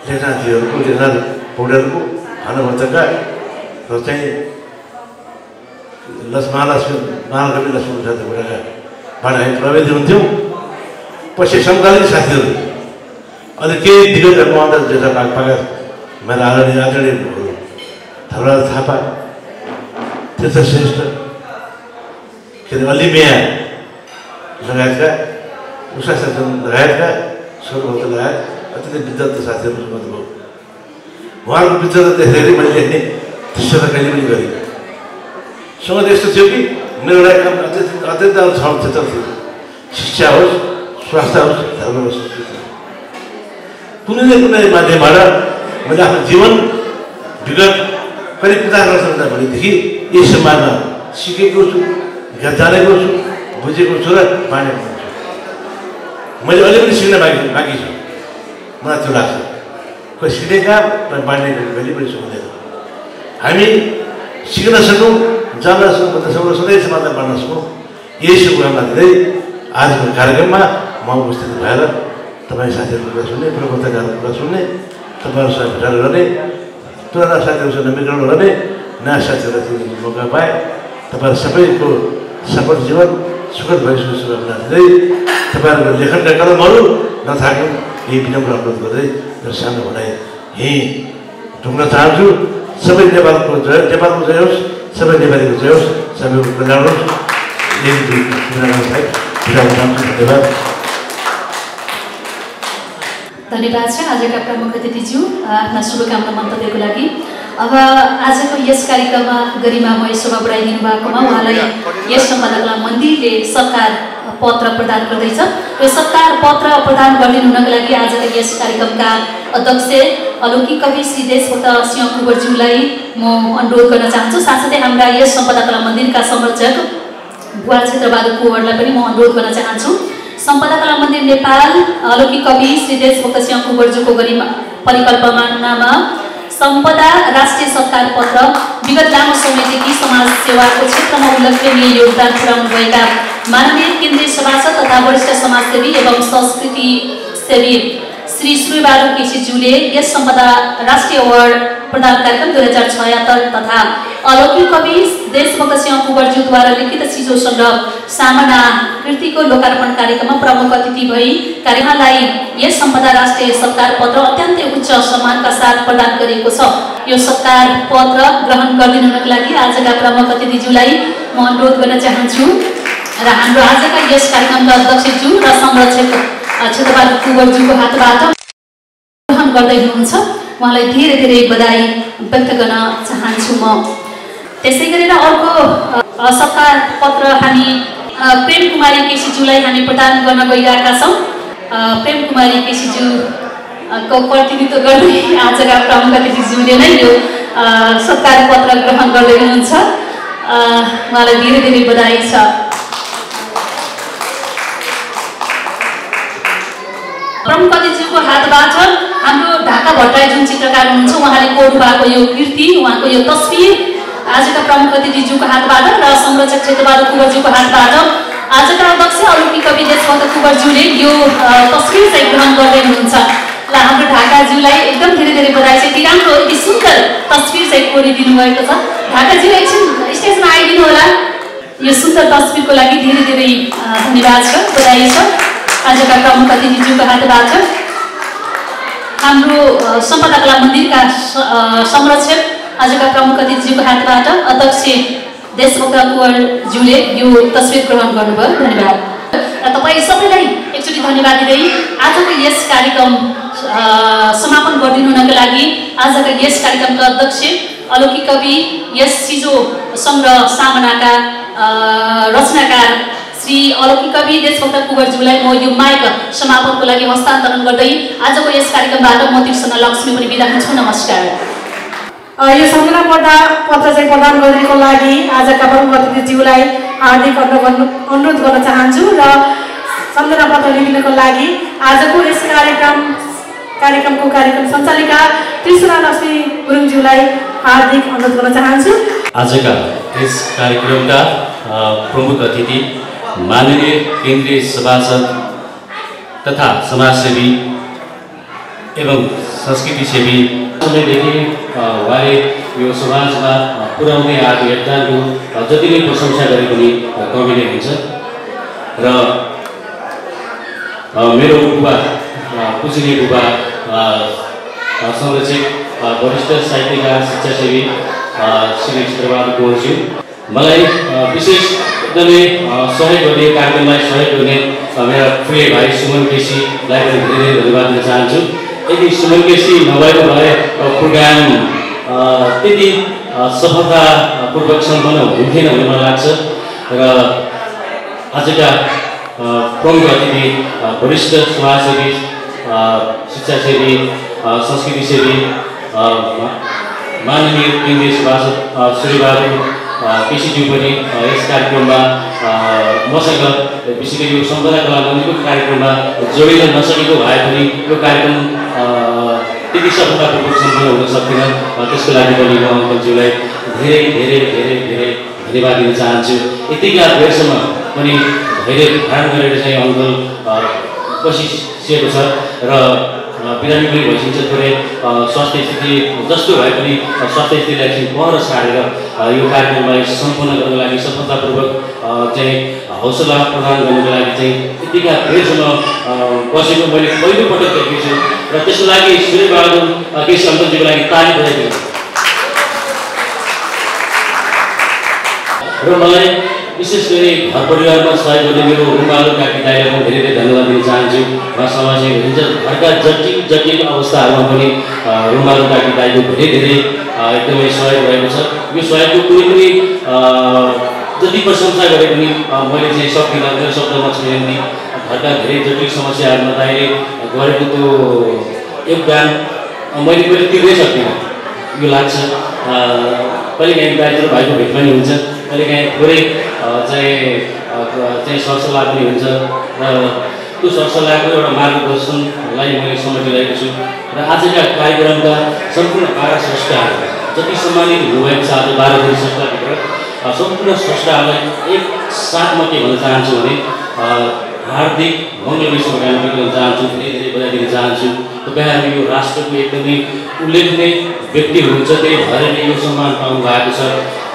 लेखनाथीहरूको, लेखनाथ पौडेलको, भानुभक्तका र चाहिँ महाकवि लक्ष्मणप्रसाद देवकोटाबाट हामी प्रविधि हुन्थ्यौँ। पछि समकालीन साथीहरू अनि केही दिगजहरूको अन्त जेठा पाका मेरा आदरणीय धर्मराज थापा, तीर्थ श्रेष्ठ, के अरे अलिमिया लगायतका, उषा सज्जन लगायतका, सौरभक्त लगायत अत्यन्तै विद्वत साथीहरू भन्नुभयो। उहाँहरूको विद्वता देखेर मैले लेख्ने दृश्यता कहिले पनि गरेँ। सँग यस्तो थियो कि मेरो लागि काम अत्यन्त क्षेत्र थियो। शिक्षा होस्, स्वास्थ्य होस्, धर्म होस्, कुनै न कुनै माध्यमबाट मैले आफ्नो जीवन विगत करिब 50 वर्षभन्दा बढीदेखि यस समाजमा सिकेको छु, जानेको छु, बुझेको छु र बाँडेको छु। मैले अहिले पनि सिक्न बाँकी छु, मलाई त्यो लाग्छ। कोही सिक्ने काम र बाँड्ने कहिले पनि सक्दैन। हामी सिक्न सकौँ, जान्न सकौँ, बुझ्न सकौँ र सधैँ समाजलाई बाँड्न सकौँ, यही शुभकामना दिँदै आजको कार्यक्रममा म उपस्थित भएर तपाईँ साथीहरूको कुरा सुन्ने, प्रवक्ताहरूको कुरा सुन्ने, तपाईँहरूसँग भेटार गर्ने, पुराना साथीहरूसँग नवीकरण गर्ने, नयाँ साथीहरूलाई मौका पाएँ। तपाईँहरू सबैको सफल जीवन सुखद भइसक्यो शुभकामना दिँदै तपाईँहरूको लेखनका कलमहरू नथाकुन्, यही विनम्र अनुरोध गर्दै मेरो सानो भनाइ यहीँ ढुक्न चाहन्छु। सबै नेपालको जय होस्, सबै नेपालीको जय होस्, सबैको कल्याण होस्। यही धन्यवाद। धन्यवाद छ आजका प्रमुख अतिथिज्यू आफ्ना शुभकामना मन्तव्यको लागि। अब आजको यस कार्यक्रममा गरिमामय शोभा बढाइदिनु भएकोमा उहाँलाई यस सम्पादकलाई मन्दिरले सत्कार पत्र प्रदान गर्दैछ। यो सत्कार पत्र प्रदान गरिदिनु हुनको लागि आजका यस कार्यक्रमका अध्यक्ष अलौकिक कवि श्री देशभक्त सिंह कुँवरज्यूलाई म अनुरोध गर्न चाहन्छु। साथसाथै हाम्रा यस सम्पदाकला मन्दिरका संरक्षक बुवा क्षेत्रबहादुर कुँवरलाई पनि म अनुरोध गर्न चाहन्छु। सम्पदाकला मन्दिर नेपाल अलौकिक कवि श्री देशभक्त सिंह कुँवरज्यूको परिकल्पनामा सम्पदा राष्ट्रिय सत्कार पत्र विगत लामो समयदेखि समाज सेवाको क्षेत्रमा उल्लेखनीय योगदान पुर्याउनुभएका माननीय केन्द्रीय सभासद तथा वरिष्ठ समाजसेवी एवं संस्कृति सेवी श्री सूर्यबहादुर केसीज्यूले यस सम्पदा राष्ट्रिय अवार्ड प्रदान कार्यक्रम 2076 तथा अलौकिक कवि देशभक्त सिंह कुँवरज्यूद्वारा लिखित सिजो सङ्ग्रह सामना कृतिको लोकार्पण कार्यक्रममा प्रमुख अतिथि भई कार्यक्रमलाई यस सम्पदा राष्ट्रिय सत्कार पत्र अत्यन्तै उच्च सम्मानका साथ प्रदान गरिएको छ। यो सत्कार पत्र ग्रहण गरिदिनुको लागि आजका प्रमुख अतिथिज्यूलाई म अनुरोध गर्न चाहन्छु र हाम्रो आजका यस कार्यक्रमका अध्यक्षज्यू र संरक्षक क्षेत्रबहादुर कुँवरज्यूको हातबाट ग्रहण गर्दै हुनुहुन्छ। उहाँलाई धेरै धेरै बधाई व्यक्त गर्न चाहन्छु म। त्यसै गरेर अर्को सत्कार पत्र हामी प्रेम कुमारी केसीज्यूलाई हामी प्रदान गर्न गइरहेका छौँ। प्रेम कुमारी केसीज्यूको प्रतिनिधित्व गर्दै आजका प्रमुख अतिथिज्यूले नै यो सत्कार पत्र ग्रहण गर्दै हुनुहुन्छ। उहाँलाई धेरै धेरै बधाई छ। प्रमुख अतिथिज्यूको हातबाट हाम्रो ढाका भट्टराई जुन चित्रकार हुनुहुन्छ उहाँले कोर्नु भएको यो कृति उहाँको यो तस्विर आजका प्रमुख अतिथिज्यूको हातबाट र संरक्षक क्षेत्रबहादुर कुँवरज्यूको हातबाट आजका अध्यक्ष अलौकिक कवि देशभक्त कुँवरज्यूले यो तस्विर चाहिँ ग्रहण गर्दै हुनुहुन्छ। ल हाम्रो ढाकाज्यूलाई एकदम धेरै धेरै बधाई छ। यति राम्रो यति सुन्दर तस्विर चाहिँ कोरिदिनु भएको छ। ढाकाज्यू एकछिन स्टेजमा आइदिनु होला। यो सुन्दर तस्विरको लागि धेरै धेरै धन्यवाद छ, बधाई छ। आजका प्रमुख अतिथिज्यूको हातबाट हाम्रो सम्पदाकला मन्दिरका संरक्षक आजका प्रमुख अतिथिज्यूको हातबाट अध्यक्ष देशभक्त कुँवरज्यूले यो तस्विर ग्रहण गर्नुभयो। धन्यवाद। र तपाईँ सबैलाई एकचोटि धन्यवाद दिँदै आजको यस कार्यक्रम समापन गरिदिनुको लागि आजका यस कार्यक्रमका अध्यक्ष अलौकिक कवि यस सिजो सङ्ग्रह सामनाका रचनाकार श्री अलौकिक कवि देशभक्त कुँवरज्यूलाई म यो माइक समापनको लागि हस्तान्तरण गर्दै आजको यस कार्यक्रमबाट म तीक्ष्ण लक्ष्मी पनि बिदा हुन्छु। नमस्कार। यो सम्झना पत्र चाहिँ प्रदान गर्नको लागि आजका प्रमुख अतिथिज्यूलाई हार्दिक अनुरोध गर्न चाहन्छु र सम्झना पत्र लिनको लागि आजको यस कार्यक्रमको कार्यक्रम सञ्चालिका कृष्ण लक्ष्मी गुरुङज्यूलाई हार्दिक अनुरोध गर्न चाहन्छु। आजका यस कार्यक्रमका प्रमुख अतिथि माननीय केन्द्रीय सभासद तथा समाजसेवी एवं संस्कृति सेवी समयदेखि उहाँले यो समाजमा पुर्याउँदै आएको योगदानको जति नै प्रशंसा गरे पनि कमी नै हुन्छ। र मेरो बुबा पूजनीय बुबा संरक्षक वरिष्ठ साहित्यकार शिक्षासेवी श्री क्षेत्रबहादुर कुँवरज्यू मलाई विशेष एकदमै सहयोग गर्ने कार्यक्रमलाई सहयोग गर्ने मेरा प्रिय भाइ सुमन केसीलाई पनि धेरै धेरै धन्यवाद दिन चाहन्छु। यदि सुमन केसी नभएको भए प्रोग्राम त्यति सफलतापूर्वक सम्पन्न हुन्थेन भन्ने मलाई लाग्छ। र आजका प्रमुख अतिथि वरिष्ठ समाजसेवी शिक्षासेवी संस्कृतिसेवी माननीय केन्द्रीय सभासद सूर्यबहादुर केसीज्यू पनि यस कार्यक्रममा मसँग विशेष गरी यो सम्पदाकला मन्दिरको कार्यक्रममा जोडिन नसकेको भए पनि यो कार्यक्रम त्यति सफलतापूर्वक सम्पन्न हुन सक्दैन। त्यसको लागि पनि म अङ्कलज्यूलाई धेरै धेरै धेरै धेरै धन्यवाद दिन चाहन्छु। यतिका बेरसम्म पनि धेरै धारण गरेर चाहिँ अङ्कल बसिसकेको छ र बिरामी पनि भइसकेको छ। थोरै स्वास्थ्य स्थिति जस्तो भए पनि स्वास्थ्य स्थितिलाई चाहिँ पर छाडेर यो कार्यक्रमलाई सम्पन्न गर्नको लागि सफलतापूर्वक चाहिँ हौसला प्रदान गर्नको लागि चाहिँ यतिका बेरसम्म बसेको मैले पहिलोपटक देखेको छु र त्यसको लागि सूर्यबहादुर केसी अङ्कलजीको लागि ताली बजाइदिनु। र मलाई विशेष गरी घर परिवारमा सहयोग गर्ने मेरो रुमालु काकी दाइलाई पनि धेरै धेरै धन्यवाद दिन चाहन्छु। उहाँसँग हुन्छ घरका जटिल जटिल अवस्थाहरूमा पनि रुमालु काकी दाइको धेरै धेरै एकदमै सहयोग रहेको छ। यो सहयोगको कुनै पनि जति प्रशंसा गरे पनि मैले चाहिँ सक्दिनँ, मेरो शब्दमा छैन नि। घरका धेरै जटिल समस्याहरूमा दाइले गरेको त्यो योगदान मैले कहिले तिर्नै सक्दिनँ यो लाग्छ। कहिलेकाहीँ दाइजो भाइको भेट पनि हुन्छ, कहिलेकाहीँ थोरै चाहिँ सरसल्लाह पनि हुन्छ र त्यो सरसल्लाहको एउटा मार्गदर्शनलाई मैले समेटिरहेको छु। र आजका कार्यक्रमका सम्पूर्ण 12 स्रष्टाहरू जति सम्मानित हुनुभएको छ आज 12 जना स्रष्टाभित्र सम्पूर्ण स्रष्टाहरूलाई एक साथमा के भन्न चाहन्छु भने हार्दिक मङ्गलमय शुभकामना दिन चाहन्छु, धेरै धेरै बधाई दिन चाहन्छु। तपाईँहरू यो राष्ट्रको एकदमै उल्लेखनीय व्यक्ति हुनुहुन्छ, त्यही भएर नै यो सम्मान पाउनु भएको छ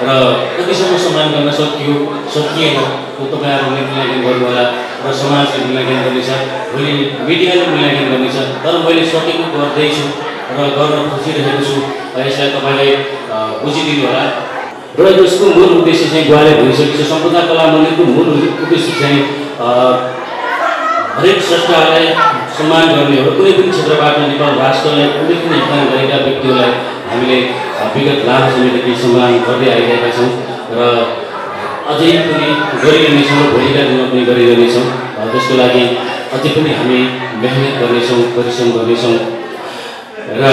र कतिसम्म सम्मान गर्न सकिएन त्यो तपाईँहरूले मूल्याङ्कन गर्नु होला र समाजले मूल्याङ्कन गर्नेछ, भोलि मिडियाले मूल्याङ्कन गर्नेछ। तर मैले सकेको गर्दैछु र गर्न खोजिरहेको छु, यसलाई तपाईँले बुझिदिनु होला। र यसको मूल उद्देश्य चाहिँ बुवाले भनिसकेको छ। सम्पदा कला मन्दिरको मूल उद्देश्य चाहिँ हरेक स्रष्टालाई सम्मान गर्ने हो। कुनै पनि क्षेत्रबाट नेपाल राष्ट्रलाई उल्लेखनीय योगदान गरेका व्यक्तिहरूलाई हामीले विगत लामो समयदेखि सम्मान गर्दै आइरहेका छौँ र अझै पनि गरिरहनेछौँ, भोलिका दिनमा पनि गरिरहनेछौँ। त्यसको लागि अझै पनि हामी मेहनत गर्नेछौँ, परिश्रम गर्नेछौँ। र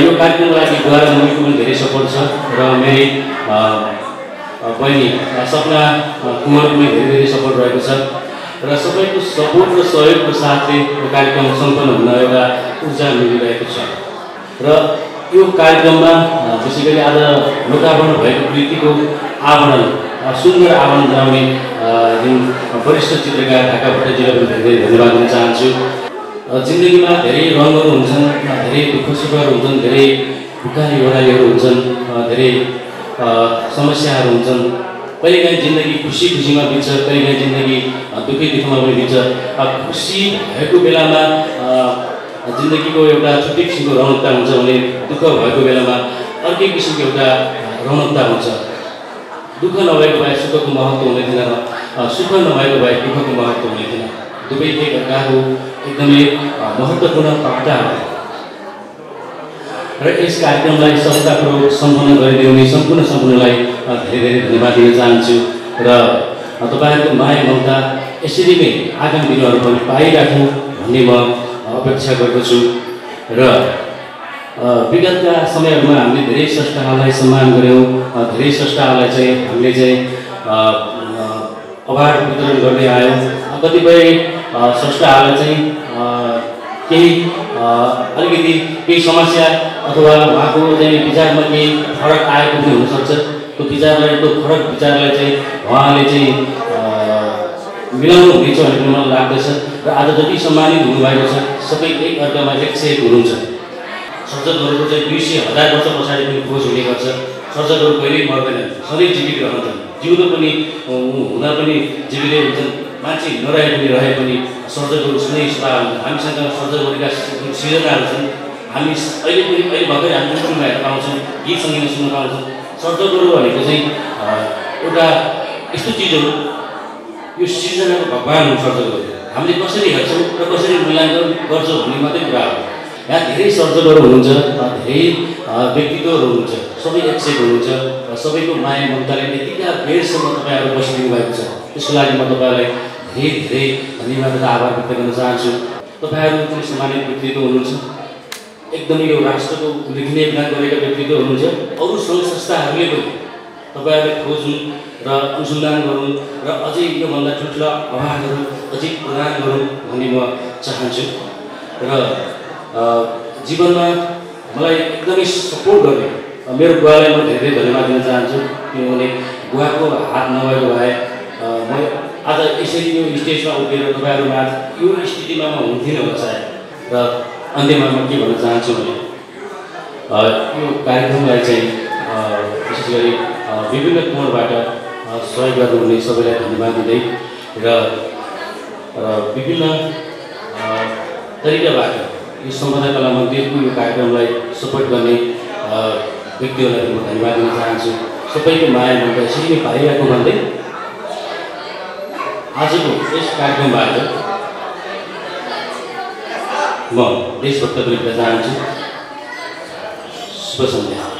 यो कार्यक्रमको लागि द्वारा मम्मीको पनि धेरै सपोर्ट छ र मेरी बहिनी सपना कुमारको पनि धेरै धेरै सपोर्ट रहेको छ र सबैको सपोर्ट र सहयोगको साथले यो कार्यक्रम सम्पन्न हुन एउटा ऊर्जा मिलिरहेको छ। र यो कार्यक्रममा विशेष गरी आज लोकार्पण भएको कृतिको आवरण सुन्दर आवरण बनाउने जुन वरिष्ठ चित्रकार ढाका भट्टजीलाई पनि धेरै धेरै धन्यवाद दिन चाहन्छु। जिन्दगीमा धेरै रङहरू हुन्छन्, धेरै दुःख सुखहरू हुन्छन्, धेरै उकाली ओह्रालीहरू हुन्छन्, धेरै समस्याहरू हुन्छन्। कहिलेकाहीँ जिन्दगी खुसी खुसीमा बित्छ, कहिलेकाहीँ जिन्दगी दुःखै दुःखमा पनि बित्छ। खुसी भएको बेलामा जिन्दगीको एउटा छुट्टै किसिमको रौनकता हुन्छ भने दुःख भएको बेलामा अर्कै किसिमको एउटा रौनकता हुन्छ। दुःख नभएको भए सुखको महत्त्व हुने थिएन र सुख नभएको भए दुःखको महत्त्व हुने थिएन। दुवै एकअर्काको एकदमै महत्त्वपूर्ण पाटा हो र यस कार्यक्रमलाई सफलतापूर्वक सम्पन्न गरिदिउने सम्पूर्णलाई धेरै धेरै धन्यवाद दिन चाहन्छु। र तपाईँहरूको माया ममता यसरी नै आगामी दिनहरू पनि पाइराखौँ भन्ने म अपेक्षा गर्दछु। र विगतका समयहरूमा हामीले धेरै स्रष्टाहरूलाई सम्मान गऱ्यौँ, धेरै स्रष्टाहरूलाई चाहिँ हामीले चाहिँ अवार्ड वितरण गर्दै आयौँ। कतिपय स्रष्टाहरूलाई चाहिँ केही अलिकति केही समस्या अथवा उहाँको चाहिँ विचारमा केही फरक आएको पनि हुनसक्छ। त्यो विचारलाई त्यो फरक विचारलाई चाहिँ उहाँले चाहिँ मिलाउनु हुनेछ भन्ने मलाई लाग्दछ। र आज जति सम्मानित हुनुभएको छ सबै एक अर्कामा 101 हुनुहुन्छ। सर्जकहरूको चाहिँ 200,000 वर्ष पछाडि पनि खोज हुने गर्छ। सर्जकहरू कहिल्यै मर्दैनन्, सधैँ जीवित रहन्छन्। जिउँदो पनि हुँदा पनि जीवितै हुन्छन्, मान्छे नरहे पनि रहे पनि सर्जकहरू सधैँ सदा हुन्छन्। हामीसँग सर्जकहरूका सृजनाहरू छन्। हामी अहिले भर्खरै हामी सुन्नु हेर्न पाउँछौँ, गीत सङ्गीत सुन्न पाउँछौँ। सर्जकहरू भनेको चाहिँ एउटा यस्तो चिज हो, यो सृजनाको भगवान हो सर्जकहरू। हामीले कसरी हेर्छौँ र कसरी मूल्याङ्कन गर्छौँ भन्ने मात्रै कुरा हो। यहाँ धेरै सर्जकहरू हुनुहुन्छ, धेरै व्यक्तित्वहरू हुनुहुन्छ, सबै 101 हुनुहुन्छ र सबैको माया ममताले यतिका बेरसम्म तपाईँहरू बसिदिनु भएको छ। त्यसको लागि म तपाईँहरूलाई धेरै धेरै धन्यवाद र आभार व्यक्त गर्न चाहन्छु। तपाईँहरू जुन सम्मानित व्यक्तित्व हुनुहुन्छ, एकदमै यो राष्ट्रको उल्लेखनीय योगदान गरेका व्यक्तित्व हुनुहुन्छ। अरू सङ्घ संस्थाहरूले पनि तपाईँहरूले खोज्नु र अनुसन्धान गरौँ र अझै योभन्दा ठुल्ठुला अवार्डहरू अझै प्रदान गरौँ भन्ने म चाहन्छु। र जीवनमा मलाई एकदमै सपोर्ट गर्ने मेरो बुवालाई म धेरै धेरै धन्यवाद दिन चाहन्छु। किनभने बुवाको हात नभएको भए म आज यसरी यो स्टेजमा उभिएर तपाईँहरूमा यो स्थितिमा म हुन्थिनँ होला सायद। र अन्त्यमा म के भन्न चाहन्छु भने यो कार्यक्रमलाई चाहिँ विशेष गरी विभिन्न कोणबाट सहयोग गर्नुहुने सबैलाई धन्यवाद दिँदै र विभिन्न तरिकाबाट यो सम्पदा कला मन्दिरको यो कार्यक्रमलाई सपोर्ट गर्ने व्यक्तिहरूलाई म धन्यवाद दिन चाहन्छु। सबैको माया ममता यसरी नै पाइरहेको भन्दै आजको यस कार्यक्रमबाट म देशभक्त बिर्ता चाहन्छु। शुभ सन्ध्या।